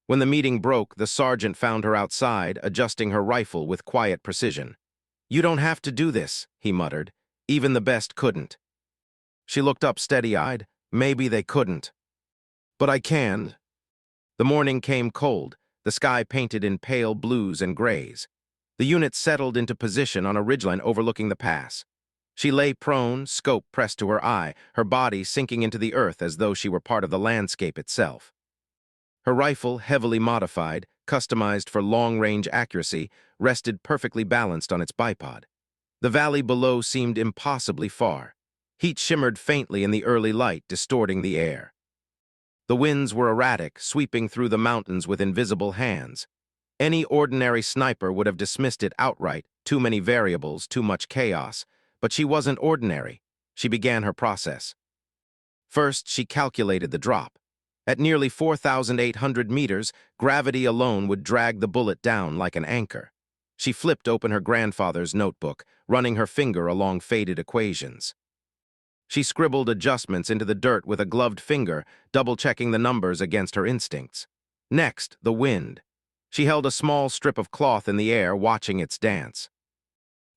When the meeting broke, the sergeant found her outside, adjusting her rifle with quiet precision. "You don't have to do this," he muttered. "Even the best couldn't." She looked up steady-eyed. "Maybe they couldn't. But I can." The morning came cold, the sky painted in pale blues and grays. The unit settled into position on a ridgeline overlooking the pass. She lay prone, scope pressed to her eye, her body sinking into the earth as though she were part of the landscape itself. Her rifle, heavily modified, customized for long-range accuracy, rested perfectly balanced on its bipod. The valley below seemed impossibly far. Heat shimmered faintly in the early light, distorting the air. The winds were erratic, sweeping through the mountains with invisible hands. Any ordinary sniper would have dismissed it outright, too many variables, too much chaos. But she wasn't ordinary. She began her process. First, she calculated the drop. At nearly 4,800 meters, gravity alone would drag the bullet down like an anchor. She flipped open her grandfather's notebook, running her finger along faded equations. She scribbled adjustments into the dirt with a gloved finger, double-checking the numbers against her instincts. Next, the wind. She held a small strip of cloth in the air, watching its dance.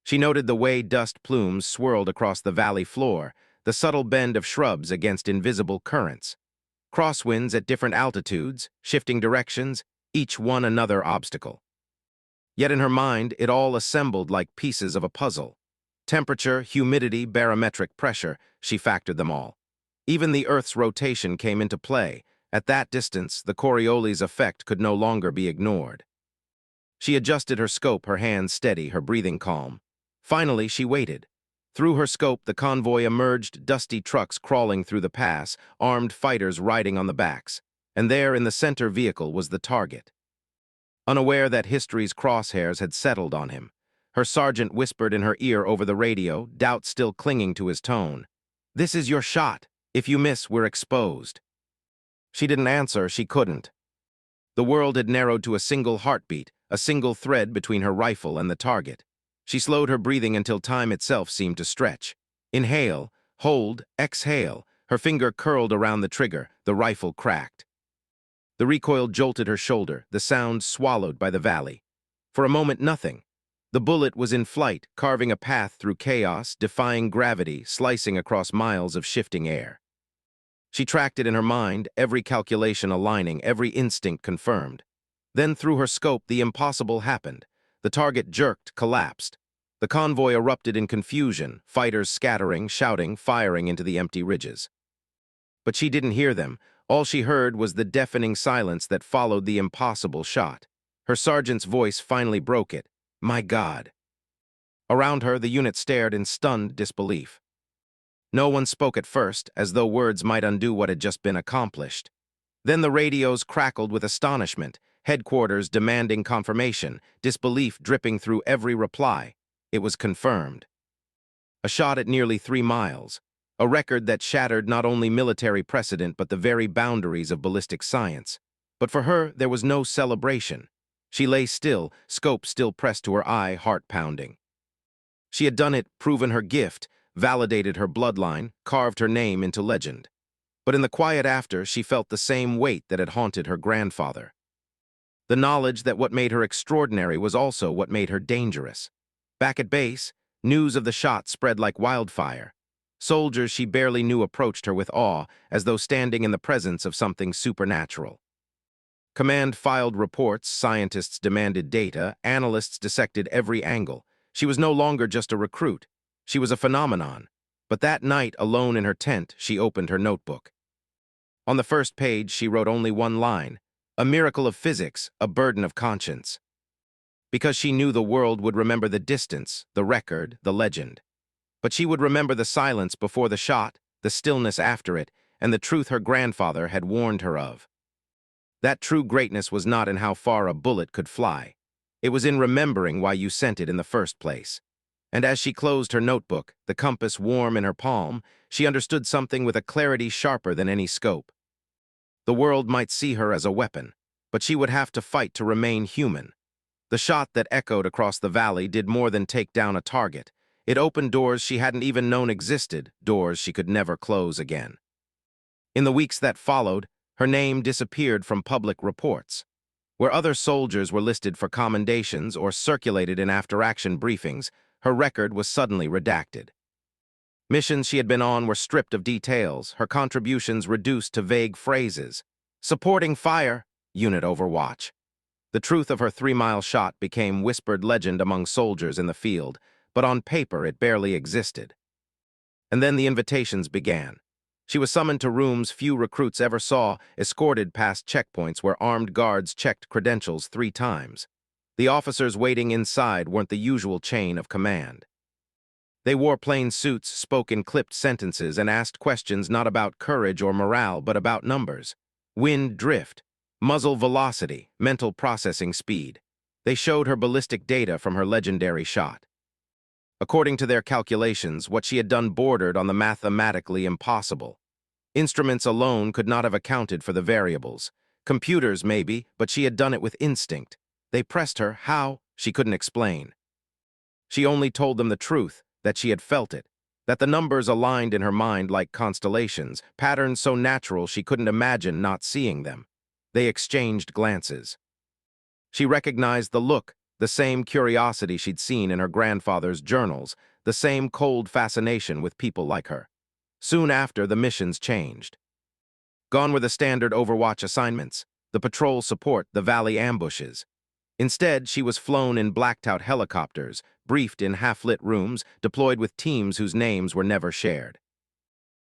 She noted the way dust plumes swirled across the valley floor, the subtle bend of shrubs against invisible currents. Crosswinds at different altitudes, shifting directions, each one another obstacle. Yet in her mind, it all assembled like pieces of a puzzle. Temperature, humidity, barometric pressure, she factored them all. Even the Earth's rotation came into play. At that distance, the Coriolis effect could no longer be ignored. She adjusted her scope, her hands steady, her breathing calm. Finally, she waited. Through her scope, the convoy emerged, dusty trucks crawling through the pass, armed fighters riding on the backs. And there, in the center vehicle, was the target. Unaware that history's crosshairs had settled on him, her sergeant whispered in her ear over the radio, doubt still clinging to his tone. "This is your shot. If you miss, we're exposed." She didn't answer, she couldn't. The world had narrowed to a single heartbeat, a single thread between her rifle and the target. She slowed her breathing until time itself seemed to stretch. Inhale, hold, exhale. Her finger curled around the trigger, the rifle cracked. The recoil jolted her shoulder, the sound swallowed by the valley. For a moment, nothing. The bullet was in flight, carving a path through chaos, defying gravity, slicing across miles of shifting air. She tracked it in her mind, every calculation aligning, every instinct confirmed. Then through her scope, the impossible happened. The target jerked, collapsed. The convoy erupted in confusion, fighters scattering, shouting, firing into the empty ridges. But she didn't hear them. All she heard was the deafening silence that followed the impossible shot. Her sergeant's voice finally broke it. "My God." Around her, the unit stared in stunned disbelief. No one spoke at first, as though words might undo what had just been accomplished. Then the radios crackled with astonishment, headquarters demanding confirmation, disbelief dripping through every reply. It was confirmed. A shot at nearly 3 miles, a record that shattered not only military precedent but the very boundaries of ballistic science. But for her, there was no celebration. She lay still, scope still pressed to her eye, heart pounding. She had done it, proven her gift, validated her bloodline, carved her name into legend. But in the quiet after, she felt the same weight that had haunted her grandfather. The knowledge that what made her extraordinary was also what made her dangerous. Back at base, news of the shot spread like wildfire. Soldiers she barely knew approached her with awe, as though standing in the presence of something supernatural. Command filed reports, scientists demanded data, analysts dissected every angle. She was no longer just a recruit. She was a phenomenon. But that night, alone in her tent, she opened her notebook. On the first page, she wrote only one line: "A miracle of physics, a burden of conscience." Because she knew the world would remember the distance, the record, the legend. But she would remember the silence before the shot, the stillness after it, and the truth her grandfather had warned her of. That true greatness was not in how far a bullet could fly. It was in remembering why you sent it in the first place. And as she closed her notebook, the compass warm in her palm, she understood something with a clarity sharper than any scope. The world might see her as a weapon, but she would have to fight to remain human. The shot that echoed across the valley did more than take down a target. It opened doors she hadn't even known existed, doors she could never close again. In the weeks that followed, her name disappeared from public reports. Where other soldiers were listed for commendations or circulated in after-action briefings, her record was suddenly redacted. Missions she had been on were stripped of details, her contributions reduced to vague phrases. Supporting fire, unit overwatch. The truth of her 3-mile shot became whispered legend among soldiers in the field, but on paper it barely existed. And then the invitations began. She was summoned to rooms few recruits ever saw, escorted past checkpoints where armed guards checked credentials 3 times. The officers waiting inside weren't the usual chain of command. They wore plain suits, spoke in clipped sentences, and asked questions not about courage or morale, but about numbers. Wind drift, muzzle velocity, mental processing speed. They showed her ballistic data from her legendary shot. According to their calculations, what she had done bordered on the mathematically impossible. Instruments alone could not have accounted for the variables. Computers, maybe, but she had done it with instinct. They pressed her, how? She couldn't explain. She only told them the truth, that she had felt it, that the numbers aligned in her mind like constellations, patterns so natural she couldn't imagine not seeing them. They exchanged glances. She recognized the look, the same curiosity she'd seen in her grandfather's journals, the same cold fascination with people like her. Soon after, the missions changed. Gone were the standard Overwatch assignments, the patrol support, the valley ambushes. Instead, she was flown in blacked-out helicopters, briefed in half-lit rooms, deployed with teams whose names were never shared.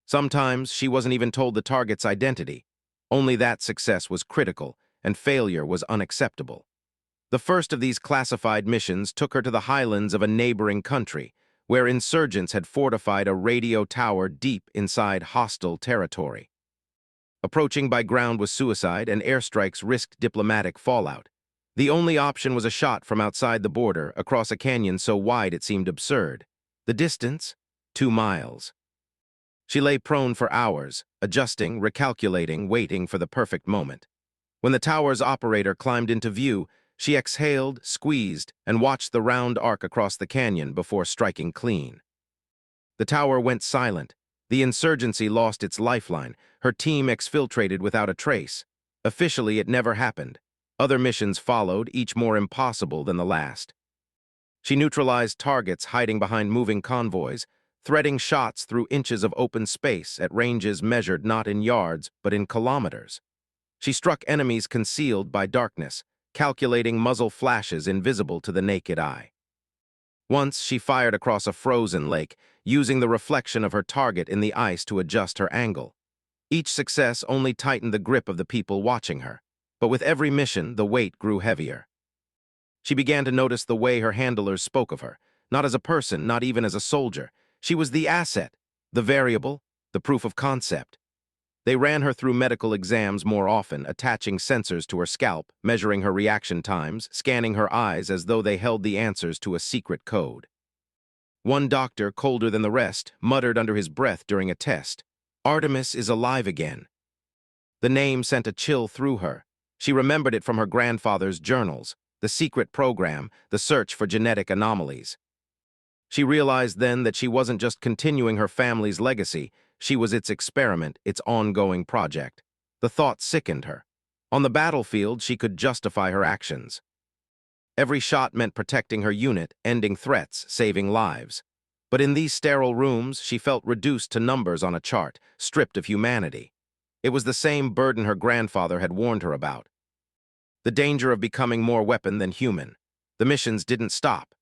Sometimes, she wasn't even told the target's identity. Only that success was critical, and failure was unacceptable. The first of these classified missions took her to the highlands of a neighboring country, where insurgents had fortified a radio tower deep inside hostile territory. Approaching by ground was suicide, and airstrikes risked diplomatic fallout. The only option was a shot from outside the border, across a canyon so wide it seemed absurd. The distance? 2 miles. She lay prone for hours, adjusting, recalculating, waiting for the perfect moment. When the tower's operator climbed into view, she exhaled, squeezed, and watched the round arc across the canyon before striking clean. The tower went silent. The insurgency lost its lifeline. Her team exfiltrated without a trace. Officially, it never happened. Other missions followed, each more impossible than the last. She neutralized targets hiding behind moving convoys, threading shots through inches of open space at ranges measured not in yards but in kilometers. She struck enemies concealed by darkness, calculating muzzle flashes invisible to the naked eye. Once she fired across a frozen lake, using the reflection of her target in the ice to adjust her angle. Each success only tightened the grip of the people watching her, but with every mission, the weight grew heavier. She began to notice the way her handlers spoke of her, not as a person, not even as a soldier. She was the asset, the variable, the proof of concept. They ran her through medical exams more often, attaching sensors to her scalp, measuring her reaction times, scanning her eyes as though they held the answers to a secret code. One doctor, colder than the rest, muttered under his breath during a test, "Artemis is alive again." The name sent a chill through her. She remembered it from her grandfather's journals, the secret program, the search for genetic anomalies. She realized then that she wasn't just continuing her family's legacy, she was its experiment, its ongoing project. The thought sickened her. On the battlefield, she could justify her actions. Every shot meant protecting her unit, ending threats, saving lives. But in these sterile rooms, she felt reduced to numbers on a chart, stripped of humanity. It was the same burden her grandfather had warned her about. The danger of becoming more weapon than human. The missions didn't stop.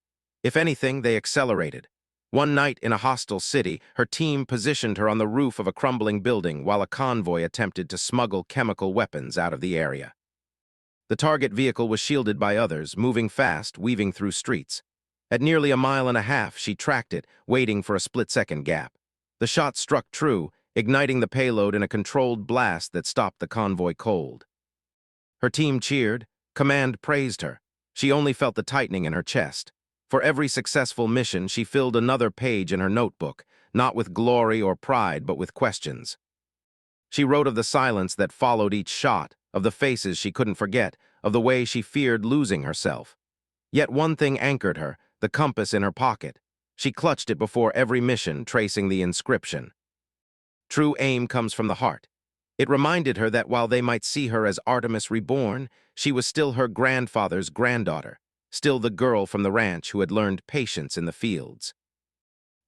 If anything, they accelerated. One night in a hostile city, her team positioned her on the roof of a crumbling building while a convoy attempted to smuggle chemical weapons out of the area. The target vehicle was shielded by others, moving fast, weaving through streets. At nearly 1.5 miles, she tracked it, waiting for a split-second gap. The shot struck true, igniting the payload in a controlled blast that stopped the convoy cold. Her team cheered, command praised her. She only felt the tightening in her chest. For every successful mission, she filled another page in her notebook, not with glory or pride, but with questions. She wrote of the silence that followed each shot, of the faces she couldn't forget, of the way she feared losing herself. Yet one thing anchored her, the compass in her pocket. She clutched it before every mission, tracing the inscription. True aim comes from the heart. It reminded her that while they might see her as Artemis reborn, she was still her grandfather's granddaughter, still the girl from the ranch who had learned patience in the fields.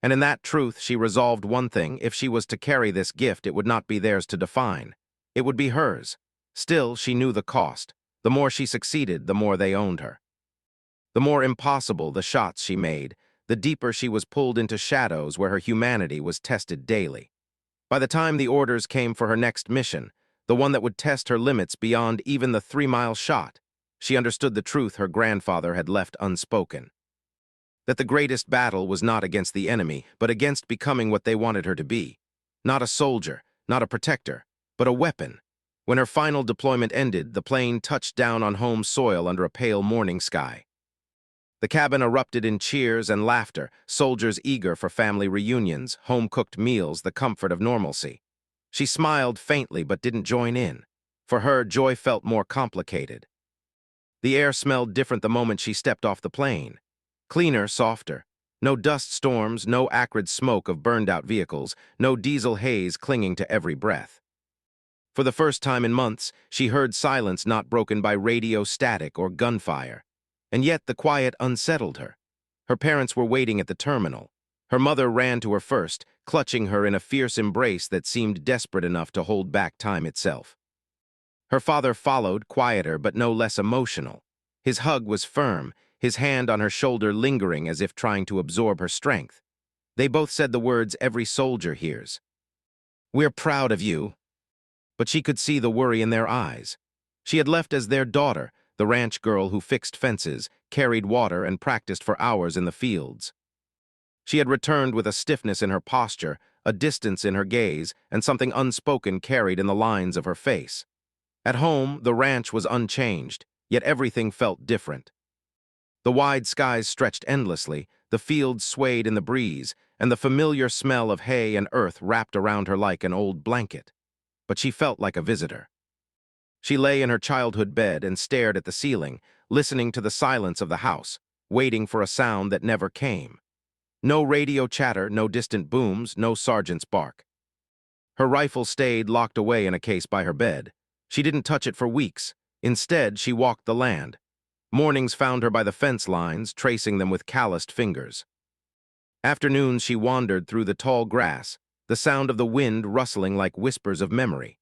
And in that truth she resolved one thing: if she was to carry this gift, it would not be theirs to define. It would be hers. Still, she knew the cost. The more she succeeded, the more they owned her. The more impossible the shots she made, the deeper she was pulled into shadows where her humanity was tested daily. By the time the orders came for her next mission, the one that would test her limits beyond even the 3-mile shot, she understood the truth her grandfather had left unspoken. That the greatest battle was not against the enemy, but against becoming what they wanted her to be. Not a soldier, not a protector, but a weapon. When her final deployment ended, the plane touched down on home soil under a pale morning sky. The cabin erupted in cheers and laughter, soldiers eager for family reunions, home-cooked meals, the comfort of normalcy. She smiled faintly but didn't join in. For her, joy felt more complicated. The air smelled different the moment she stepped off the plane. Cleaner, softer. No dust storms, no acrid smoke of burned-out vehicles, no diesel haze clinging to every breath. For the first time in months, she heard silence not broken by radio static or gunfire. And yet the quiet unsettled her. Her parents were waiting at the terminal. Her mother ran to her first, clutching her in a fierce embrace that seemed desperate enough to hold back time itself. Her father followed, quieter but no less emotional. His hug was firm, his hand on her shoulder lingering as if trying to absorb her strength. They both said the words every soldier hears. "We're proud of you." But she could see the worry in their eyes. She had left as their daughter, the ranch girl who fixed fences, carried water, and practiced for hours in the fields. She had returned with a stiffness in her posture, a distance in her gaze, and something unspoken carried in the lines of her face. At home, the ranch was unchanged, yet everything felt different. The wide skies stretched endlessly, the fields swayed in the breeze, and the familiar smell of hay and earth wrapped around her like an old blanket. But she felt like a visitor. She lay in her childhood bed and stared at the ceiling, listening to the silence of the house, waiting for a sound that never came. No radio chatter, no distant booms, no sergeant's bark. Her rifle stayed locked away in a case by her bed. She didn't touch it for weeks. Instead, she walked the land. Mornings found her by the fence lines, tracing them with calloused fingers. Afternoons she wandered through the tall grass, the sound of the wind rustling like whispers of memory.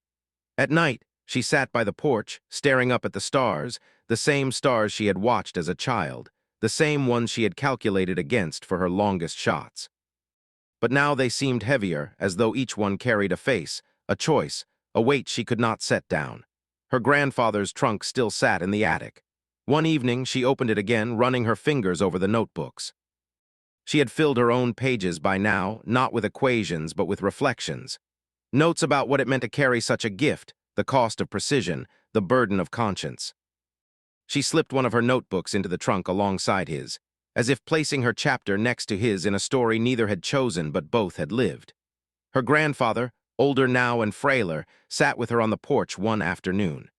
At night, she sat by the porch, staring up at the stars, the same stars she had watched as a child, the same ones she had calculated against for her longest shots. But now they seemed heavier, as though each one carried a face, a choice, a weight she could not set down. Her grandfather's trunk still sat in the attic. One evening, she opened it again, running her fingers over the notebooks. She had filled her own pages by now, not with equations, but with reflections. Notes about what it meant to carry such a gift, the cost of precision, the burden of conscience. She slipped one of her notebooks into the trunk alongside his, as if placing her chapter next to his in a story neither had chosen but both had lived. Her grandfather, older now and frailer, sat with her on the porch one afternoon.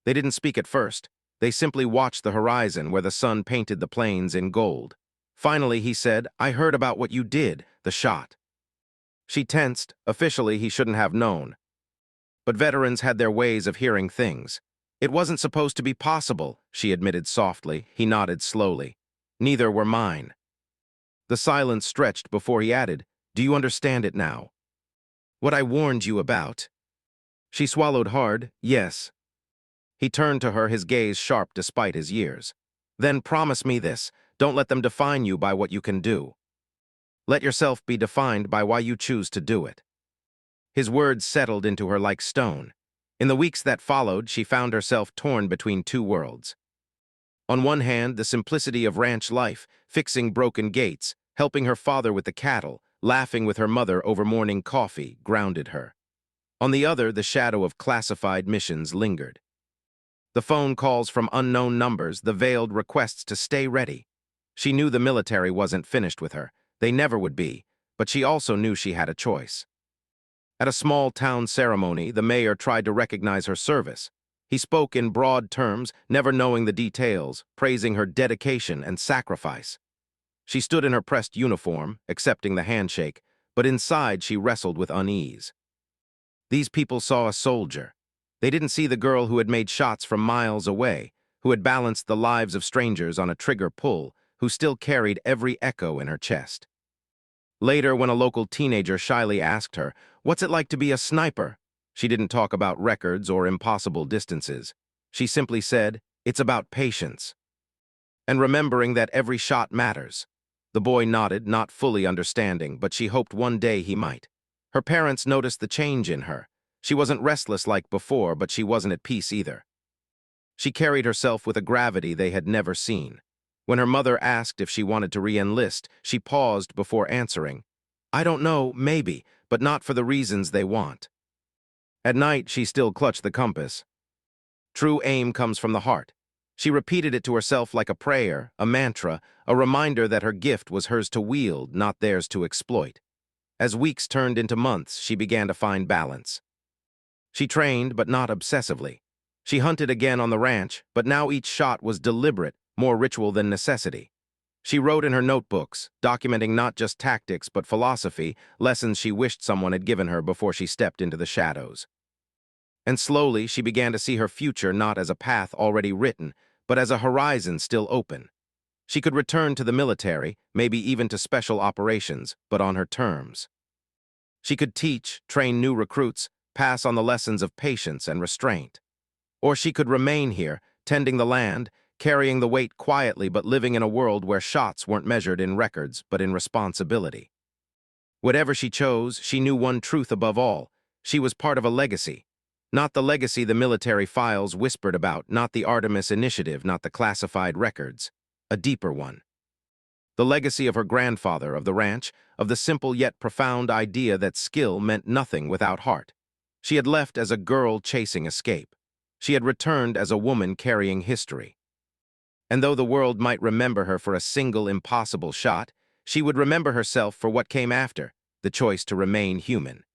They didn't speak at first. They simply watched the horizon where the sun painted the plains in gold. Finally, he said, "I heard about what you did, the shot." She tensed. Officially, he shouldn't have known. But veterans had their ways of hearing things. "It wasn't supposed to be possible," she admitted softly. He nodded slowly. "Neither were mine." The silence stretched before he added, "Do you understand it now? What I warned you about?" She swallowed hard. "Yes." He turned to her, his gaze sharp despite his years. "Then promise me this. Don't let them define you by what you can do. Let yourself be defined by why you choose to do it." His words settled into her like stone. In the weeks that followed, she found herself torn between two worlds. On one hand, the simplicity of ranch life, fixing broken gates, helping her father with the cattle, laughing with her mother over morning coffee, grounded her. On the other, the shadow of classified missions lingered. The phone calls from unknown numbers, the veiled requests to stay ready. She knew the military wasn't finished with her. They never would be, but she also knew she had a choice. At a small town ceremony, the mayor tried to recognize her service. He spoke in broad terms, never knowing the details, praising her dedication and sacrifice. She stood in her pressed uniform, accepting the handshake, but inside she wrestled with unease. These people saw a soldier. They didn't see the girl who had made shots from miles away, who had balanced the lives of strangers on a trigger pull, who still carried every echo in her chest. Later, when a local teenager shyly asked her, "What's it like to be a sniper?" she didn't talk about records or impossible distances. She simply said, "It's about patience." And remembering that every shot matters. The boy nodded, not fully understanding, but she hoped one day he might. Her parents noticed the change in her. She wasn't restless like before, but she wasn't at peace either. She carried herself with a gravity they had never seen. When her mother asked if she wanted to re-enlist, she paused before answering, "I don't know, maybe, but not for the reasons they want." At night, she still clutched the compass. True aim comes from the heart. She repeated it to herself like a prayer, a mantra, a reminder that her gift was hers to wield, not theirs to exploit. As weeks turned into months, she began to find balance. She trained, but not obsessively. She hunted again on the ranch, but now each shot was deliberate, more ritual than necessity. She wrote in her notebooks, documenting not just tactics but philosophy, lessons she wished someone had given her before she stepped into the shadows. And slowly she began to see her future not as a path already written, but as a horizon still open. She could return to the military, maybe even to special operations, but on her terms. She could teach, train new recruits, pass on the lessons of patience and restraint. Or she could remain here, tending the land, carrying the weight quietly but living in a world where shots weren't measured in records but in responsibility. Whatever she chose, she knew one truth above all. She was part of a legacy. Not the legacy the military files whispered about, not the Artemis Initiative, not the classified records. A deeper one. The legacy of her grandfather, of the ranch, of the simple yet profound idea that skill meant nothing without heart. She had left as a girl chasing escape. She had returned as a woman carrying history. And though the world might remember her for a single impossible shot, she would remember herself for what came after, the choice to remain human.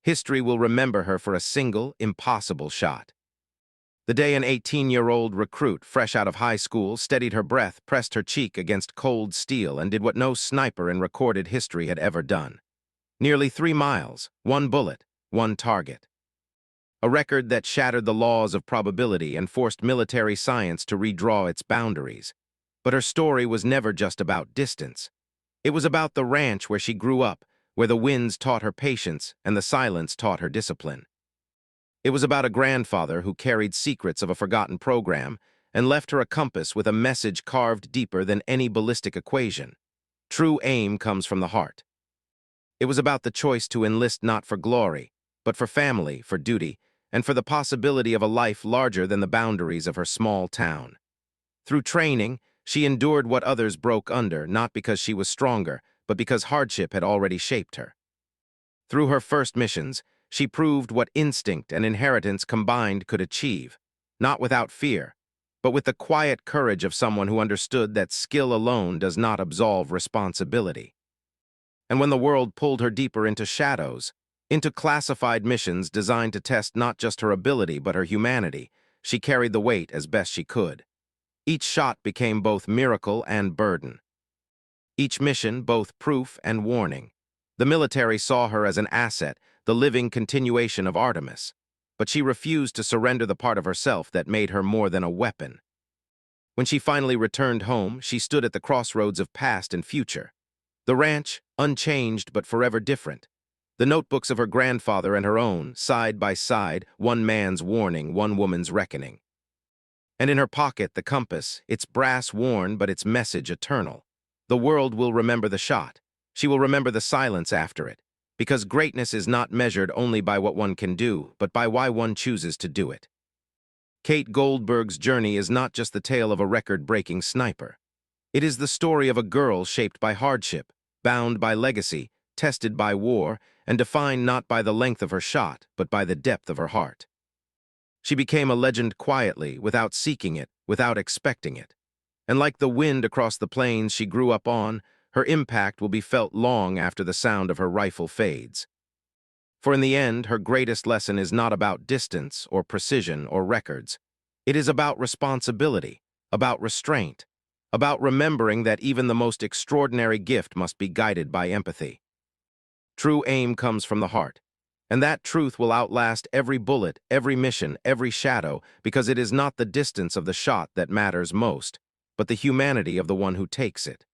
History will remember her for a single impossible shot. The day an 18-year-old recruit, fresh out of high school, steadied her breath, pressed her cheek against cold steel, and did what no sniper in recorded history had ever done. Nearly 3 miles, one bullet, one target. A record that shattered the laws of probability and forced military science to redraw its boundaries. But her story was never just about distance. It was about the ranch where she grew up, where the winds taught her patience and the silence taught her discipline. It was about a grandfather who carried secrets of a forgotten program and left her a compass with a message carved deeper than any ballistic equation. True aim comes from the heart. It was about the choice to enlist not for glory, but for family, for duty, and for the possibility of a life larger than the boundaries of her small town. Through training, she endured what others broke under, not because she was stronger, but because hardship had already shaped her. Through her first missions, she proved what instinct and inheritance combined could achieve, not without fear, but with the quiet courage of someone who understood that skill alone does not absolve responsibility. And when the world pulled her deeper into shadows, into classified missions designed to test not just her ability but her humanity, she carried the weight as best she could. Each shot became both miracle and burden. Each mission both proof and warning. The military saw her as an asset, the living continuation of Artemis, but she refused to surrender the part of herself that made her more than a weapon. When she finally returned home, she stood at the crossroads of past and future. The ranch, unchanged but forever different. The notebooks of her grandfather and her own, side by side, one man's warning, one woman's reckoning. And in her pocket, the compass, its brass worn but its message eternal. The world will remember the shot. She will remember the silence after it. Because greatness is not measured only by what one can do, but by why one chooses to do it. Kate Goldberg's journey is not just the tale of a record-breaking sniper. It is the story of a girl shaped by hardship, bound by legacy, tested by war, and defined not by the length of her shot, but by the depth of her heart. She became a legend quietly, without seeking it, without expecting it. And like the wind across the plains she grew up on, her impact will be felt long after the sound of her rifle fades. For in the end, her greatest lesson is not about distance or precision or records. It is about responsibility, about restraint, about remembering that even the most extraordinary gift must be guided by empathy. True aim comes from the heart, and that truth will outlast every bullet, every mission, every shadow, because it is not the distance of the shot that matters most, but the humanity of the one who takes it.